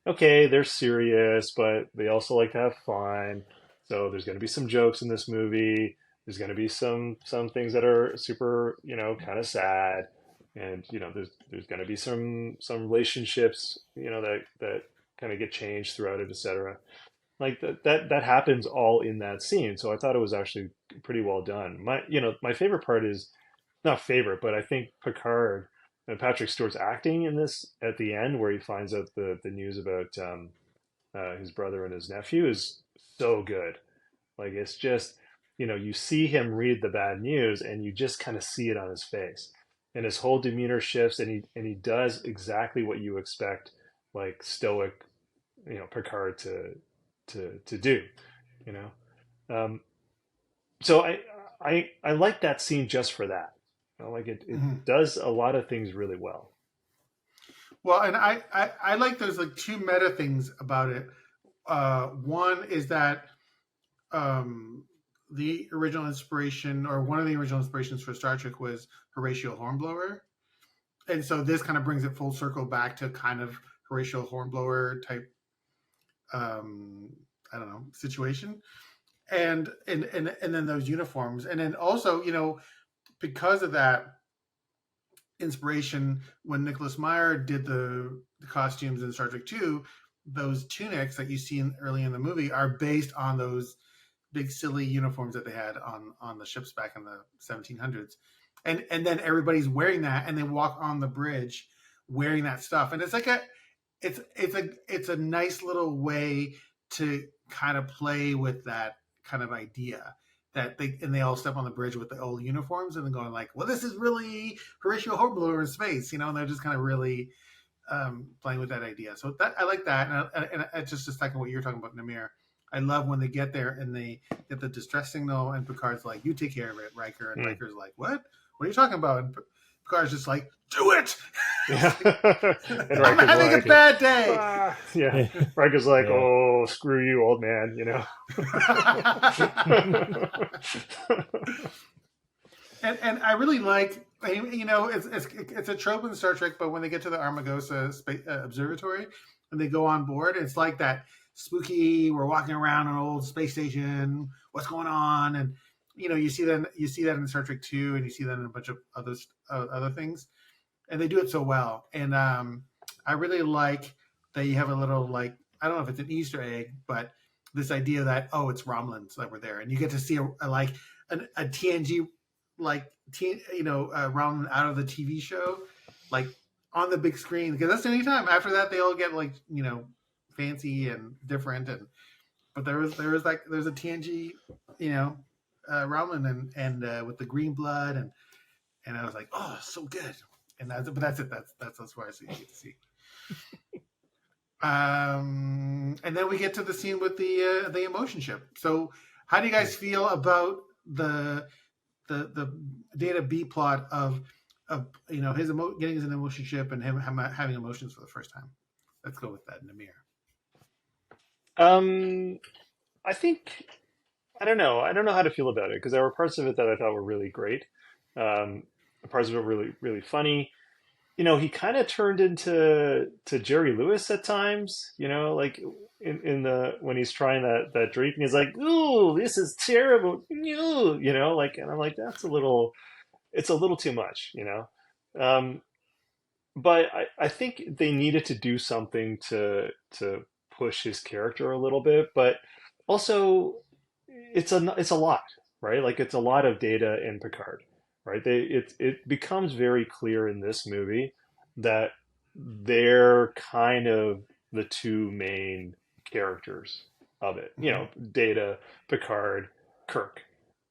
Speaker 3: okay, they're serious, but they also like to have fun. So there's going to be some jokes in this movie. There's going to be some things that are super, kind of sad, and there's going to be some relationships, that kind of get changed throughout it, etc. Like that happens all in that scene. So I thought it was actually pretty well done. My favorite part is not favorite, but I think Picard and Patrick Stewart's acting in this at the end, where he finds out the news about his brother and his nephew, is so good. Like, it's just, you see him read the bad news and you just kind of see it on his face, and his whole demeanor shifts, and he does exactly what you expect, like stoic, Picard to do, so I like that scene just for that. Like it does a lot of things really well.
Speaker 4: Well, and I like those like two meta things about it. One is that the original inspiration, or one of the original inspirations for Star Trek, was Horatio Hornblower, and so this kind of brings it full circle back to kind of Horatio Hornblower type, I don't know, situation, and then those uniforms, and then also because of that inspiration, when Nicholas Meyer did the costumes in Star Trek 2, those tunics that you see early in the movie are based on those big silly uniforms that they had on the ships back in the 1700s, and then everybody's wearing that, and they walk on the bridge wearing that stuff, and it's like it's a nice little way to kind of play with that kind of idea that they all step on the bridge with the old uniforms, and then going like, well, this is really Horatio Hornblower in space, and they're just kind of really playing with that idea. So that I like that, and just a second what you're talking about, Namir. I love when they get there and they get the distress signal, and Picard's like, "You take care of it, Riker," and Riker's like, "What? What are you talking about?" And Picard's just like, "Do it."
Speaker 3: Yeah.
Speaker 4: I'm having a bad day.
Speaker 3: Yeah. Riker's like, "Oh, screw you, old man,"
Speaker 4: And I really like, it's a trope in Star Trek, but when they get to the Armagosa Observatory and they go on board, it's like that spooky, we're walking around an old space station, what's going on? And you see that in Star Trek 2, and you see that in a bunch of other things, and they do it so well. And I really like that you have a little, like, I don't know if it's an Easter egg, but this idea that, oh, it's Romulans that were there, and you get to see a TNG, like, Romulan out of the TV show, like on the big screen, because that's the only time. After that, they all get like fancy and different, but there's a TNG, Romulan and with the green blood, and I was like, oh, so good. And that's it. That's where I get to see. And then we get to the scene with the emotion ship. So how do you guys feel about the Data B plot of his getting his emotion ship and him having emotions for the first time? Let's go with that, Namir.
Speaker 3: I think, I don't know how to feel about it, because there were parts of it that I thought were really great. Parts of it really, really funny. he kind of turned into Jerry Lewis at times, like in the when he's trying that drink and he's like, "Ooh, this is terrible." Like, and I'm like, it's a little too much. Um, but I think they needed to do something to push his character a little bit, but also it's a lot, right? Like it's a lot of Data in Picard, right? It becomes very clear in this movie that they're kind of the two main characters of it.
Speaker 4: Mhm.
Speaker 3: Data, Picard, Kirk.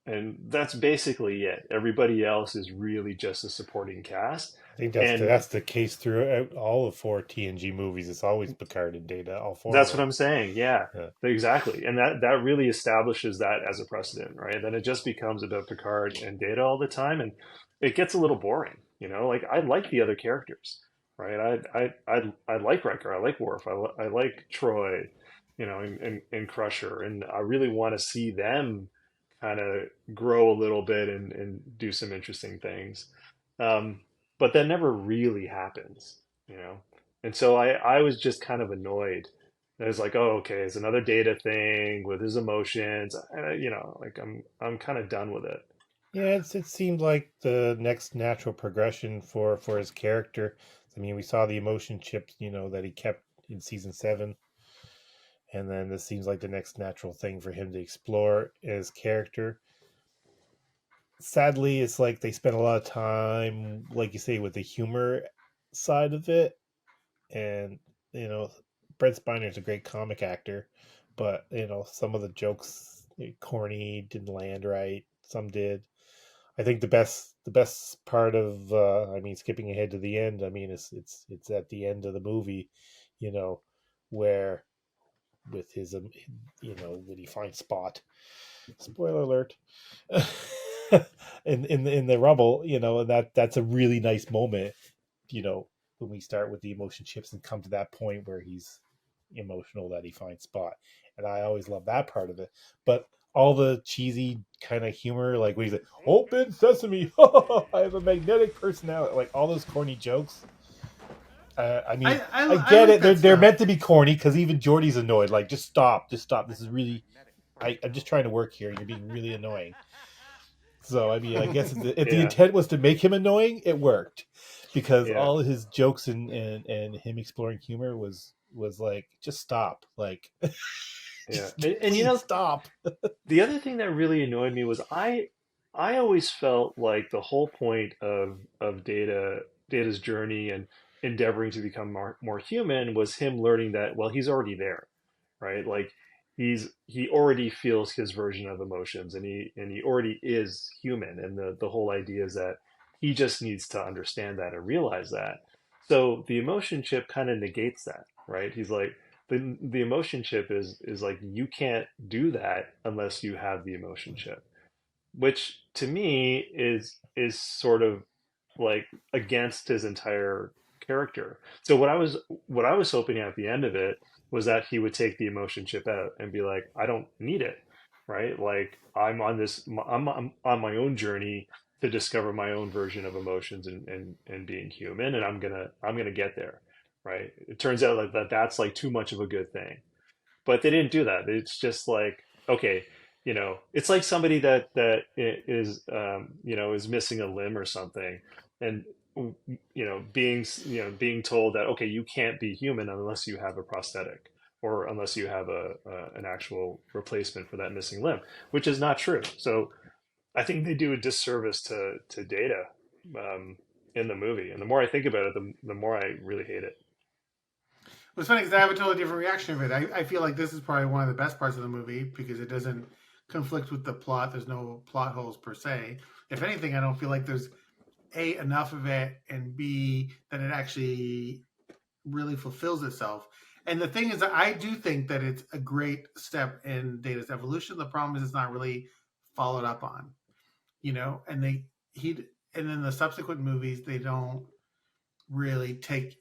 Speaker 3: And that's basically it. Everybody else is really just a supporting cast.
Speaker 2: I think
Speaker 3: And
Speaker 2: that's the case throughout all of four TNG movies. It's always Picard and Data, all four of
Speaker 3: that's what
Speaker 2: them.
Speaker 3: I'm saying. Yeah,
Speaker 2: Yeah.
Speaker 3: exactly. And that really establishes that as a precedent, right? Then it just becomes about Picard and Data all the time, and it gets a little boring. Like I like the other characters, right? I like Riker. I like Worf. I like Troy, and Crusher, and I really want to see them kind of grow a little bit and do some interesting things. Um, but that never really happens, you know? And so I was just kind of annoyed. I was like, oh, okay, it's another Data thing with his emotions. Like I'm kind of done with it.
Speaker 2: Yeah, it seemed like the next natural progression for his character. I mean, we saw the emotion chips, that he kept in season 7, and then this seems like the next natural thing for him to explore his character. Sadly, it's like they spent a lot of time, like you say, with the humor side of it, and Brent Spiner's a great comic actor, but some of the jokes corny, didn't land right. Some did. I think the best part of I mean, skipping ahead to the end, I mean, it's at the end of the movie, you know where with his when he finds Spot, spoiler alert, in the rubble, and that's a really nice moment, when we start with the emotion chips and come to that point where he's emotional that he finds Spot. And I always love that part of it. But all the cheesy kind of humor, like when he's like, "Open sesame, I have a magnetic personality," like all those corny jokes. I mean, I
Speaker 4: I
Speaker 2: get
Speaker 4: like
Speaker 2: it.
Speaker 4: that
Speaker 2: They're
Speaker 4: stuff.
Speaker 2: meant to be corny because even Jordy's annoyed. Like, just stop, just stop. This is really, I'm just trying to work here. You're being really annoying. So I mean, I guess if the
Speaker 3: Yeah,
Speaker 2: intent was to make him annoying, it worked, because
Speaker 3: yeah,
Speaker 2: all of his jokes and him exploring humor was like, just stop, like,
Speaker 3: yeah.
Speaker 2: just
Speaker 3: And
Speaker 2: please stop.
Speaker 3: the other thing that really annoyed me was I always felt like the whole point of Data's journey and endeavoring to become more human was him learning that, well, he's already there, right? Like he already feels his version of emotions, and he already is human, and the whole idea is that he just needs to understand that and realize that. So the emotion chip kind of negates that, right? He's like, the emotion chip is like, you can't do that unless you have the emotion chip, which to me is sort of like against his entire character. So what I was hoping at the end of it was that he would take the emotion chip out and be like, I don't need it, right? Like I'm on my own journey to discover my own version of emotions and being human, and I'm gonna get there, right? It turns out like that's like too much of a good thing, but they didn't do that. It's just like, okay, it's like somebody that is is missing a limb or something, and being told that, okay, you can't be human unless you have a prosthetic, or unless you have an actual replacement for that missing limb, which is not true. So I think they do a disservice to Data um, in the movie, and the more I think about it, the more I really hate it.
Speaker 4: It was funny because I have a totally different reaction of it. I feel like this is probably one of the best parts of the movie because it doesn't conflict with the plot. There's no plot holes per se. If anything, I don't feel like there's A, enough of it, and B, that it actually really fulfills itself. And the thing is that I do think that it's a great step in Data's evolution. The problem is it's not really followed up on, and and in the subsequent movies, they don't really take.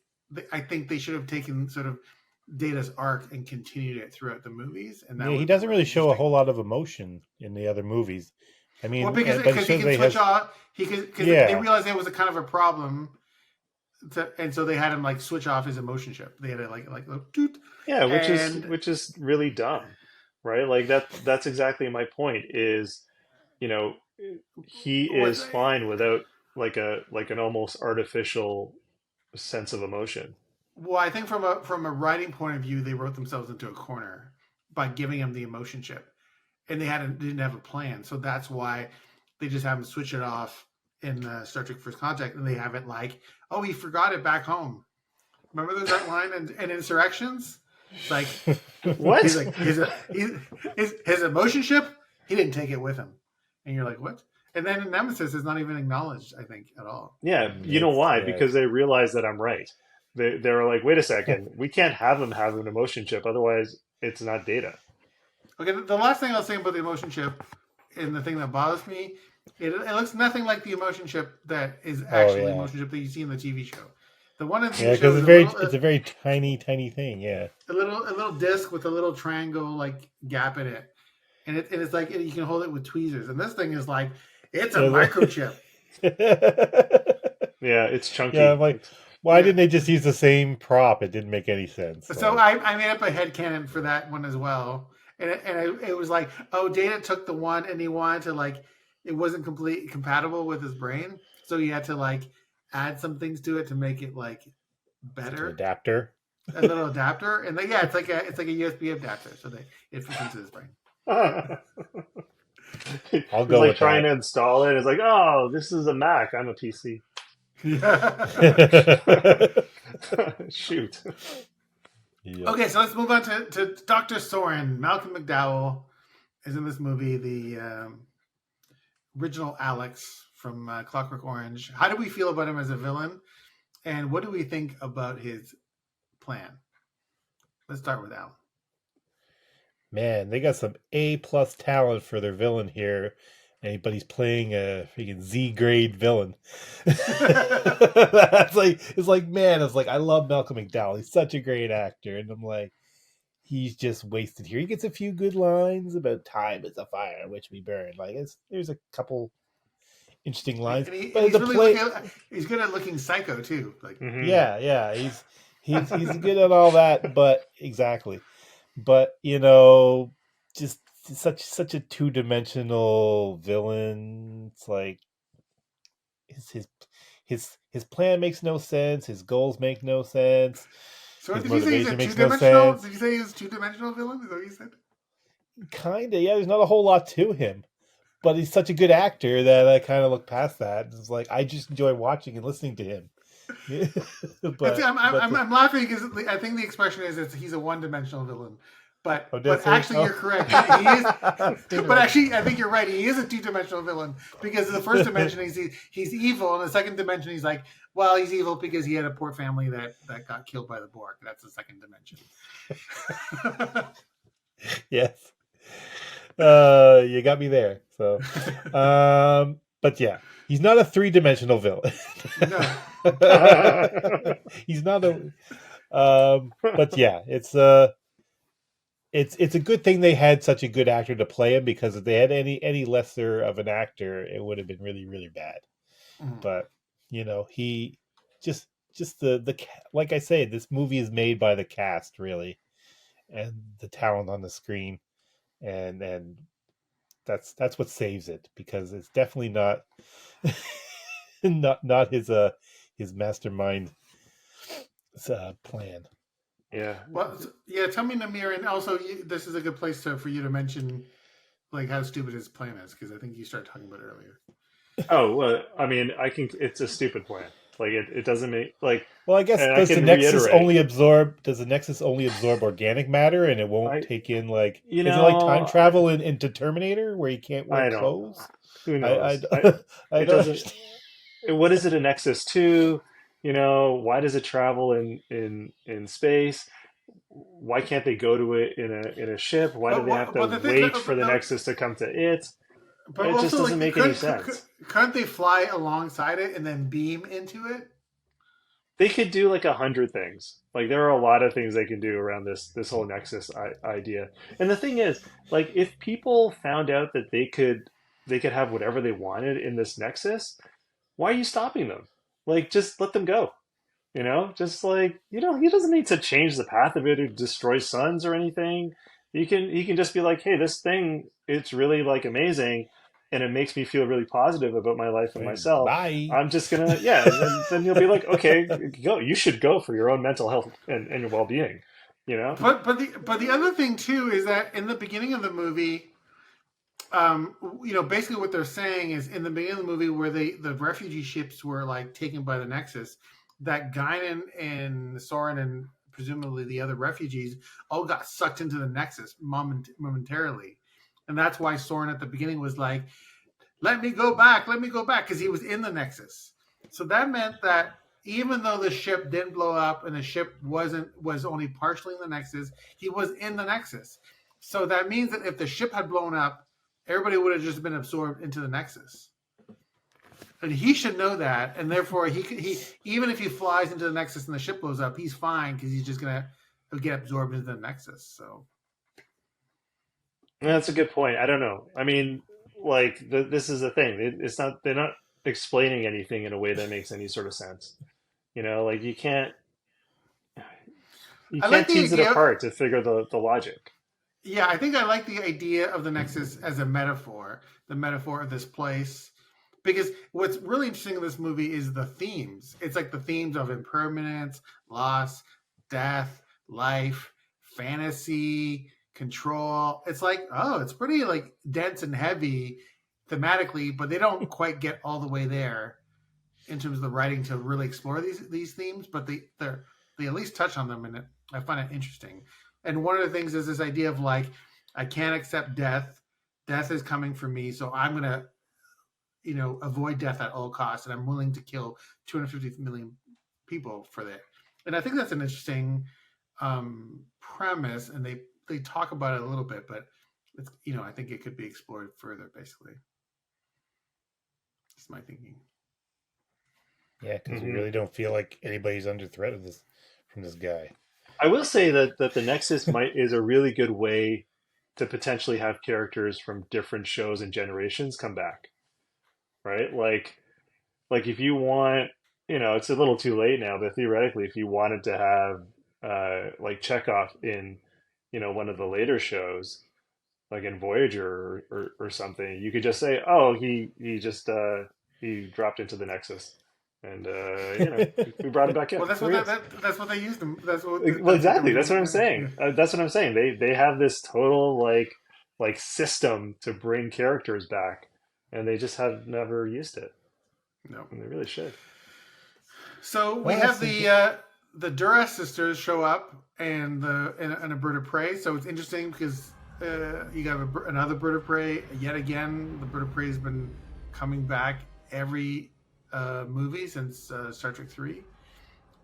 Speaker 4: I think they should have taken sort of Data's arc and continued it throughout the movies, and that
Speaker 2: Yeah,
Speaker 4: would
Speaker 2: he
Speaker 4: have been
Speaker 2: doesn't
Speaker 4: really
Speaker 2: really show a
Speaker 4: interesting.
Speaker 2: whole lot of emotion in the other movies. I
Speaker 4: Well,
Speaker 2: mean,
Speaker 4: because
Speaker 2: but it
Speaker 4: he
Speaker 2: shows
Speaker 4: can
Speaker 2: they
Speaker 4: switch
Speaker 2: has,
Speaker 4: off, because they
Speaker 2: yeah,
Speaker 4: realized it was a kind of a problem and so they had him like switch off his emotion chip. They had it like toot,
Speaker 3: Yeah,
Speaker 4: and
Speaker 3: which is really dumb, right? Like that's exactly my point is, you know, he
Speaker 4: was
Speaker 3: is fine without like an almost artificial sense of emotion.
Speaker 4: well, I think from a writing point of view, they wrote themselves into a corner by giving him the emotion chip, and didn't have a plan. So that's why they just have him switch it off in Star Trek First Contact, and they have it like, oh, he forgot it back home. Remember there's that line in Insurrections? It's like
Speaker 3: What?
Speaker 4: he's like his emotion chip. He didn't take it with him, and you're like, what? And then Nemesis is not even acknowledged, I think, at all.
Speaker 3: Yeah, you know why?
Speaker 2: Yeah.
Speaker 3: Because they realize that I'm right. They were like, wait a second, we can't have him have an emotion chip, otherwise it's not data.
Speaker 4: Okay, the last thing I'll say about the emotion chip, and the thing that bothers me, it looks nothing like the emotion chip that is actually the emotion chip that you see in the TV show. The one in the TV show
Speaker 2: because it's a very tiny thing. Yeah,
Speaker 4: a little disc with a little triangle like gap in it, and it's like you can hold it with tweezers. And this thing is like it's a microchip.
Speaker 3: Yeah, it's chunky.
Speaker 2: Yeah, I'm like, why didn't they just use the same prop? It didn't make any sense.
Speaker 4: So I made up a headcanon for that one as well. And it was like, oh, Data took the one and he wanted to like, it wasn't compatible with his brain. So he had to like add some things to it to make it like better.
Speaker 2: Adapter.
Speaker 4: A little adapter. And then, yeah, it's like a USB adapter. So it fits into his brain.
Speaker 2: I'll go
Speaker 3: like
Speaker 2: with
Speaker 3: trying
Speaker 2: that.
Speaker 3: to install it. It's like, oh, this is a Mac. I'm a PC. Shoot.
Speaker 2: Yep.
Speaker 4: Okay, so let's move on to Dr. Soren. Malcolm McDowell is in this movie, the original Alex from Clockwork Orange. How do we feel about him as a villain? And what do we think about his plan? Let's start with Al.
Speaker 2: Man, they got some A+ talent for their villain here. But he's playing a freaking Z grade villain. That's it's like, man, it's like, I love Malcolm McDowell. He's such a great actor. And I'm like, he's just wasted here. He gets a few good lines about time is a fire, which we burn. Like, there's a couple interesting lines. But
Speaker 4: he's good at looking psycho too. Like,
Speaker 2: yeah, he's good at all that. But exactly. But just such a two-dimensional villain. It's like his plan makes no sense. His goals make no sense.
Speaker 4: So
Speaker 2: his
Speaker 4: did you say he's a
Speaker 2: makes
Speaker 4: two-dimensional?
Speaker 2: no sense.
Speaker 4: Did you say he was a two-dimensional villain? Is that what you said?
Speaker 2: Kinda, yeah. There's not a whole lot to him, but he's such a good actor that I kind of look past that. It's like I just enjoy watching and listening to him.
Speaker 4: I'm laughing because I think the expression is he's a one-dimensional villain. But actually, you're correct. He is. But actually, I think you're right. He is a two-dimensional villain because in the first dimension he's evil, and the second dimension he's like, well, he's evil because he had a poor family that got killed by the Borg. That's the second dimension.
Speaker 2: Yes, you got me there. So, but yeah, he's not a three-dimensional villain.
Speaker 4: No,
Speaker 2: he's not a. But yeah, it's a good thing they had such a good actor to play him, because if they had any lesser of an actor, it would have been really, really bad. But he just the like I say, this movie is made by the cast really, and the talent on the screen, and that's what saves it, because it's definitely not not his mastermind plan.
Speaker 3: Yeah.
Speaker 4: well, yeah. Tell me, Namir, and also this is a good place for you to mention like how stupid his plan is, because I think you started talking about it earlier.
Speaker 3: Oh, well, I mean, it's a stupid plan. Like it doesn't make like.
Speaker 2: Well, I guess does the Nexus only absorb organic matter, and it won't take in like is it like time travel into Terminator where you can't wear clothes?
Speaker 3: Who knows?
Speaker 2: I don't understand.
Speaker 3: What is it a Nexus to? Why does it travel in space? Why can't they go to it in a ship? Why do they have to wait for the Nexus to come to it?
Speaker 4: But
Speaker 3: it just doesn't make any sense.
Speaker 4: Can't they fly alongside it and then beam into it?
Speaker 3: They could do like 100 things. Like there are a lot of things they can do around this whole Nexus idea. And the thing is, like if people found out that they could have whatever they wanted in this Nexus, why are you stopping them? Like just let them go. You know, just like he doesn't need to change the path of it or destroy suns or anything. He can just be like, hey, this thing, it's really like amazing, and it makes me feel really positive about my life and myself.
Speaker 2: Bye.
Speaker 3: I'm just gonna, yeah, and then you'll be like, okay, go. You should go for your own mental health and your well being. You know.
Speaker 4: But the other thing too is that in the beginning of the movie, basically what they're saying is in the beginning of the movie where the refugee ships were like taken by the Nexus, that Guinan and Soren and presumably the other refugees all got sucked into the Nexus momentarily, and that's why Soren at the beginning was like, let me go back, because he was in the Nexus. So that meant that even though the ship didn't blow up and the ship was only partially in the Nexus, he was in the Nexus. So that means that if the ship had blown up, everybody would have just been absorbed into the Nexus. And he should know that, and therefore he even if he flies into the Nexus and the ship blows up, he's fine because he's just gonna get absorbed into the Nexus. So
Speaker 3: That's a good point. I don't know. I mean, like this is the thing. It's not they're not explaining anything in a way that makes any sort of sense. You know, like you
Speaker 4: I like
Speaker 3: can't
Speaker 4: the
Speaker 3: tease it
Speaker 4: idea.
Speaker 3: apart to figure the logic.
Speaker 4: Yeah, I think I like the idea of the Nexus as a metaphor, the metaphor of this place. Because what's really interesting in this movie is the themes. It's like the themes of impermanence, loss, death, life, fantasy, control. It's like, oh, it's pretty like dense and heavy thematically, but they don't quite get all the way there in terms of the writing to really explore these themes, but they at least touch on them, and I find it interesting. And one of the things is this idea of like, I can't accept death. Death is coming for me, so I'm gonna, avoid death at all costs, and I'm willing to kill 250 million people for that. And I think that's an interesting premise, and they talk about it a little bit, but it's I think it could be explored further. Basically, that's my thinking.
Speaker 2: Yeah, because we really don't feel like anybody's under threat from this guy.
Speaker 3: I will say that the Nexus is a really good way to potentially have characters from different shows and generations come back, right? Like if you want, it's a little too late now, but theoretically, if you wanted to have like Chekhov in, one of the later shows, like in Voyager or something, you could just say, oh, he dropped into the Nexus. And we brought him back in.
Speaker 4: Well, that's what they used them.
Speaker 3: Well, exactly. That's what I'm saying. That's what I'm saying. They have this total like system to bring characters back, and they just have never used it.
Speaker 4: No,
Speaker 3: And they really should.
Speaker 4: So we have the Duras sisters show up and a bird of prey. So it's interesting because you got another bird of prey yet again. The bird of prey has been coming back every movie since Star Trek 3,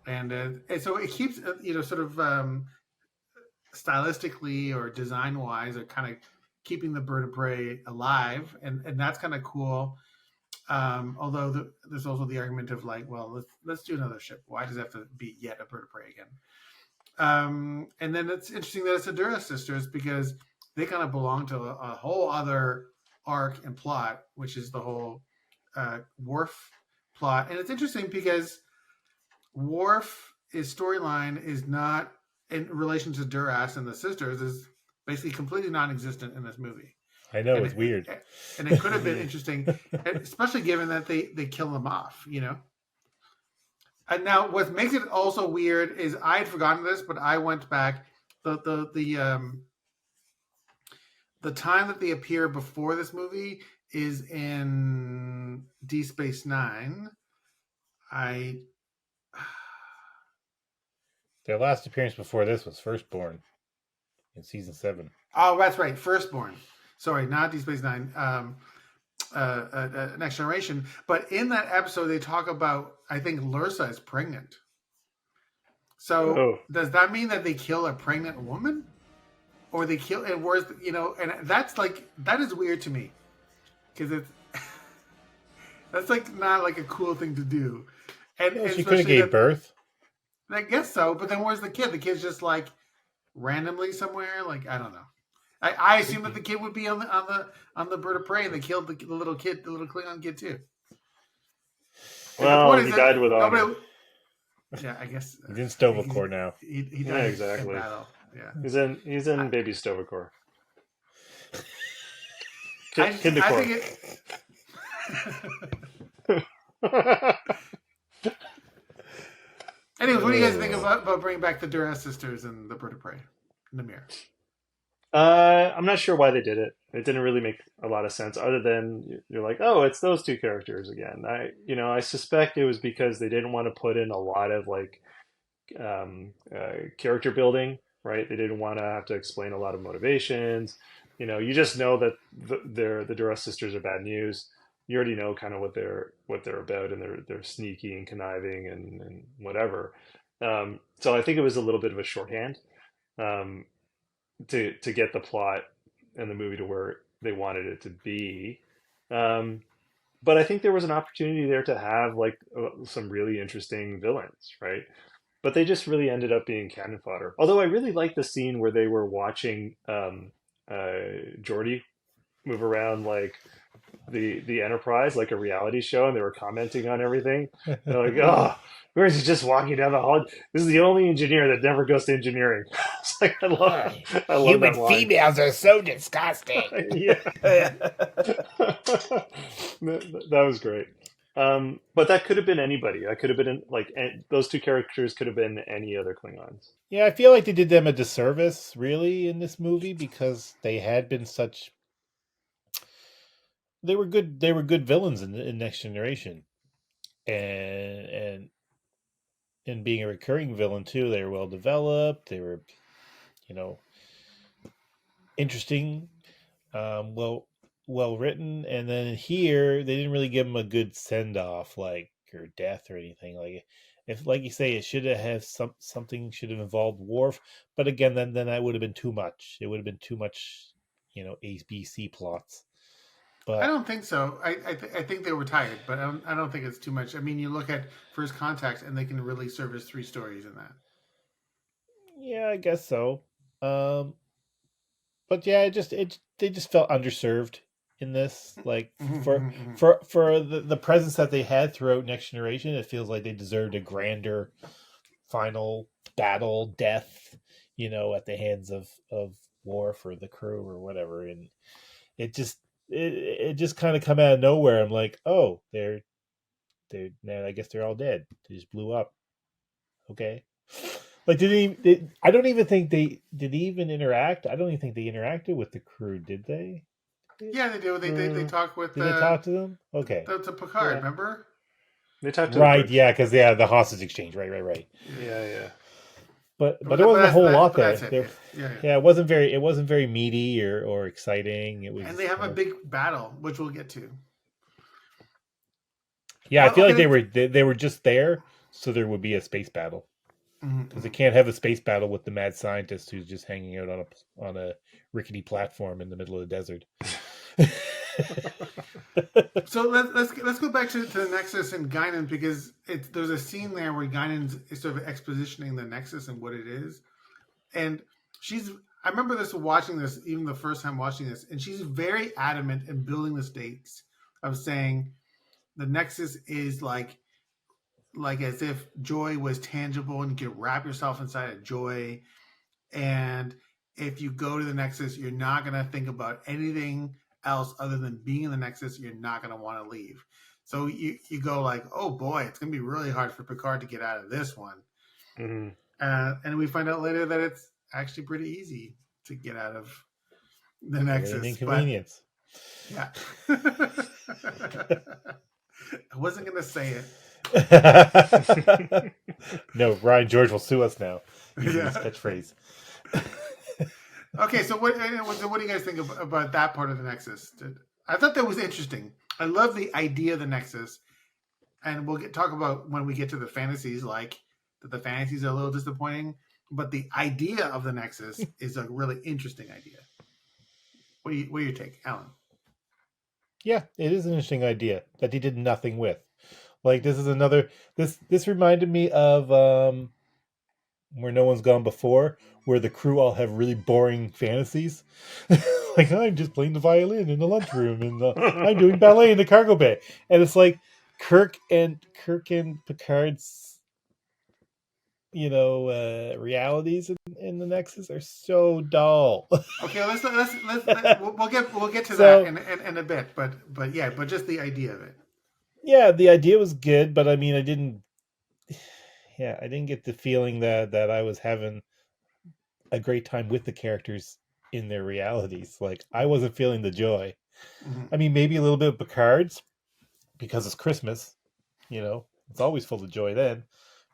Speaker 4: and so it keeps sort of stylistically or design wise, or kind of keeping the bird of prey alive, and that's kind of cool. Although there's also the argument of like, well, let's do another ship. Why does it have to be yet a bird of prey again? And then it's interesting that it's the Duras sisters because they kind of belong to a whole other arc and plot, which is the whole Worf plot. And it's interesting because Worf's storyline is not in relation to Duras and the sisters, is basically completely non-existent in this movie.
Speaker 2: I know, it's weird.
Speaker 4: And it could have been interesting, especially given that they kill them off, And now what makes it also weird is I had forgotten this, but I went back. The time that they appear before this movie is in Deep Space Nine.
Speaker 2: Their last appearance before this was Firstborn in season 7.
Speaker 4: Oh, that's right, Firstborn. Sorry, not Deep Space Nine. Next Generation. But in that episode, they talk about, I think Lursa is pregnant. So does that mean that they kill a pregnant woman, or they kill? And where's And that's like, that is weird to me because it's that's like not like a cool thing to do. And
Speaker 2: she could have gave birth.
Speaker 4: I guess so, but then where's the kid? The kid's just like randomly somewhere. Like, I don't know. I assume that the kid would be on the bird of prey, and they killed the little kid, the little Klingon kid too.
Speaker 3: Well, he died with honor.
Speaker 4: Yeah, I guess
Speaker 2: He's in Stovacor now.
Speaker 4: He
Speaker 3: Yeah,
Speaker 4: died
Speaker 3: exactly.
Speaker 4: in battle. Yeah,
Speaker 3: He's in Baby Stovacor.
Speaker 4: I
Speaker 3: Kindacor.
Speaker 4: think it. Anyways, what do you guys think about bringing back the Duress sisters and the Bird of Prey? Namir.
Speaker 3: I'm not sure why they did it. It didn't really make a lot of sense, other than you're like, oh, it's those two characters again. I suspect it was because they didn't want to put in a lot of like character building, right? They didn't want to have to explain a lot of motivations. You just know that the Duress sisters are bad news. You already know kind of what they're about, and they're sneaky and conniving and whatever. So I think it was a little bit of a shorthand. Um, to get the plot and the movie to where they wanted it to be. Um, but I think there was an opportunity there to have like some really interesting villains, right? But they just really ended up being cannon fodder. Although I really liked the scene where they were watching Geordie move around like the Enterprise, like a reality show, and they were commenting on everything. They're like, "Oh, where is he just walking down the hall? This is the only engineer that never goes to engineering." It's like I love
Speaker 2: Human
Speaker 3: that line.
Speaker 2: females are so disgusting.
Speaker 3: Yeah, that was great. But that could have been anybody. That could have been like those two characters could have been any other Klingons.
Speaker 2: Yeah, I feel like they did them a disservice, really, in this movie because they had been such. They were good. They were good villains in Next Generation, and being a recurring villain too. They were well developed. They were, interesting, well written. And then here, they didn't really give them a good send off, like or death or anything. Like if, like you say, it should have something should have involved Worf. But again, then that would have been too much. It would have been too much, A, B, C plots. But
Speaker 4: I don't think so. I think they were tired, but I don't think it's too much. I mean, you look at First Contact, and they can really serve as 3 stories in that.
Speaker 2: Yeah, I guess so. But yeah, they just felt underserved in this. Like for the presence that they had throughout Next Generation, it feels like they deserved a grander final battle, death, at the hands of Worf or the crew or whatever. And it just kind of come out of nowhere. I'm like, oh, they're man, I guess they're all dead. They just blew up. Okay. Like, I don't even think did they even interact? I don't even think they interacted with the crew, did they?
Speaker 4: Yeah, they do. They talk with.
Speaker 2: Did they talk to them? Okay.
Speaker 4: To Picard, remember?
Speaker 3: They talked to
Speaker 2: right, yeah, because they had the hostage exchange. Right.
Speaker 3: Yeah.
Speaker 2: But there wasn't a whole lot there.
Speaker 4: Yeah,
Speaker 2: it wasn't very meaty or exciting. It was,
Speaker 4: and they have a big battle, which we'll get to.
Speaker 2: Yeah, I feel like they were just there, so there would be a space battle. Because they can't have a space battle with the mad scientist who's just hanging out on a rickety platform in the middle of the desert.
Speaker 4: So let's go back to the Nexus and Guinan, because there's a scene there where Guinan's sort of expositioning the Nexus and what it is, and I remember watching this even the first time watching this, and she's very adamant in building the stakes of saying the Nexus is like as if joy was tangible, and you could wrap yourself inside of joy. And if you go to the Nexus, you're not going to think about anything else other than being in the Nexus. You're not going to want to leave. So you go like, oh boy, it's going to be really hard for Picard to get out of this one.
Speaker 3: Mm-hmm.
Speaker 4: And we find out later that it's actually pretty easy to get out of the Nexus.
Speaker 2: An inconvenience.
Speaker 4: Yeah. I wasn't going to say it.
Speaker 2: No, Ryan George will sue us now. Using his catchphrase.
Speaker 4: Okay, so what do you guys think about that part of the Nexus? I thought that was interesting. I love the idea of the Nexus, and we'll talk about when we get to the fantasies, like that the fantasies are a little disappointing, but the idea of the Nexus is a really interesting idea. What do your take, Alan?
Speaker 2: Yeah, it is an interesting idea that he did nothing with. Like, this is another. This reminded me of Where No One's Gone Before, where the crew all have really boring fantasies. Like, I'm just playing the violin in the lunchroom, and I'm doing ballet in the cargo bay. And it's like Kirk and Picard's realities in the Nexus are so dull.
Speaker 4: Okay, let's we'll get to
Speaker 2: So-
Speaker 4: that in a bit, but just the idea of it.
Speaker 2: Yeah, the idea was good, but I mean, I didn't get the feeling that I was having a great time with the characters in their realities. Like, I wasn't feeling the joy.
Speaker 4: Mhm.
Speaker 2: I mean, maybe a little bit of Picard's because it's Christmas, it's always full of joy then.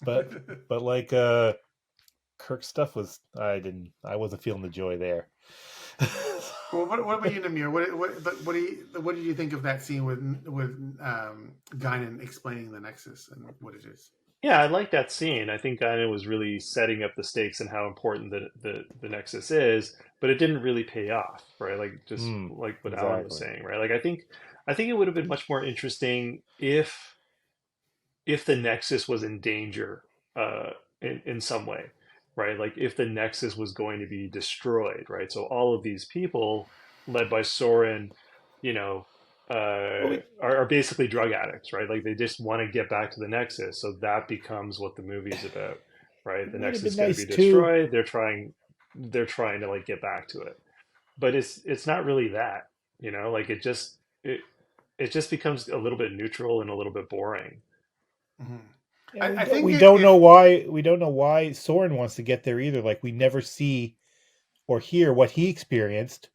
Speaker 2: But like Kirk's stuff was, I wasn't feeling the joy there.
Speaker 4: Well, what about you, Namir? What did you think of that scene with Guinan explaining the Nexus and what it is?
Speaker 3: Yeah, I like that scene. I think Guinan was really setting up the stakes and how important the Nexus is, but it didn't really pay off, right? Like just like what Alan was
Speaker 2: exactly.
Speaker 3: saying, right? Like I think it would have been much more interesting if the Nexus was in danger in some way, right? Like if the Nexus was going to be destroyed, right? So all of these people led by Soren, are basically drug addicts, right? Like they just want to get back to the Nexus, so that becomes what the movie's about, right? The
Speaker 2: It would have
Speaker 3: Nexus is
Speaker 2: been
Speaker 3: going to
Speaker 2: nice
Speaker 3: be
Speaker 2: too.
Speaker 3: destroyed. They're trying to like get back to it, but it's not really that, like it just becomes a little bit neutral and a little bit boring.
Speaker 4: Mm-hmm.
Speaker 2: Yeah,
Speaker 4: I think
Speaker 2: we don't know why Soren wants to get there either. Like, we never see or hear what he experienced.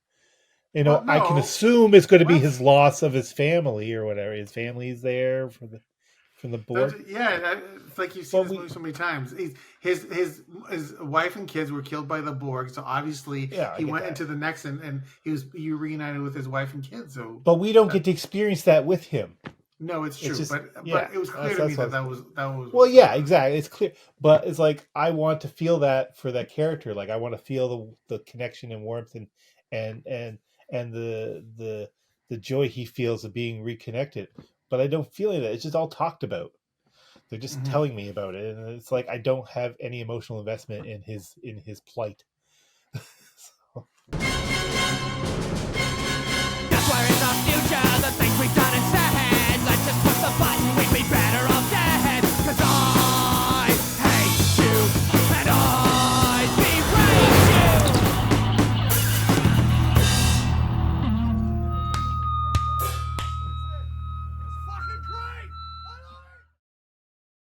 Speaker 4: Well,
Speaker 2: I can
Speaker 4: no.
Speaker 2: assume it's going to be
Speaker 4: What?
Speaker 2: his loss of his family or whatever. His family's there from the Borg.
Speaker 4: It's like you've seen
Speaker 2: But
Speaker 4: this movie so many times. His wife and kids were killed by the Borg, so obviously
Speaker 2: Yeah, I
Speaker 4: he
Speaker 2: get
Speaker 4: went
Speaker 2: that.
Speaker 4: into the Nexus and he reunited with his wife and kids. So,
Speaker 2: But we don't get to experience that with him.
Speaker 4: no, it's true.
Speaker 2: just-
Speaker 4: but
Speaker 2: yeah,
Speaker 4: it was clear to
Speaker 2: that's
Speaker 4: me
Speaker 2: what
Speaker 4: that was.
Speaker 2: Well, yeah, exactly. It's clear, but it's like I want to feel that for that character. Like, I want to feel the connection and warmth and the joy he feels of being reconnected. But I don't feel it. It's just all talked about. They're just
Speaker 4: Mhm.
Speaker 2: telling me about it, and it's like I don't have any emotional investment in his plight. So.
Speaker 6: That's where in the future the things we've done and said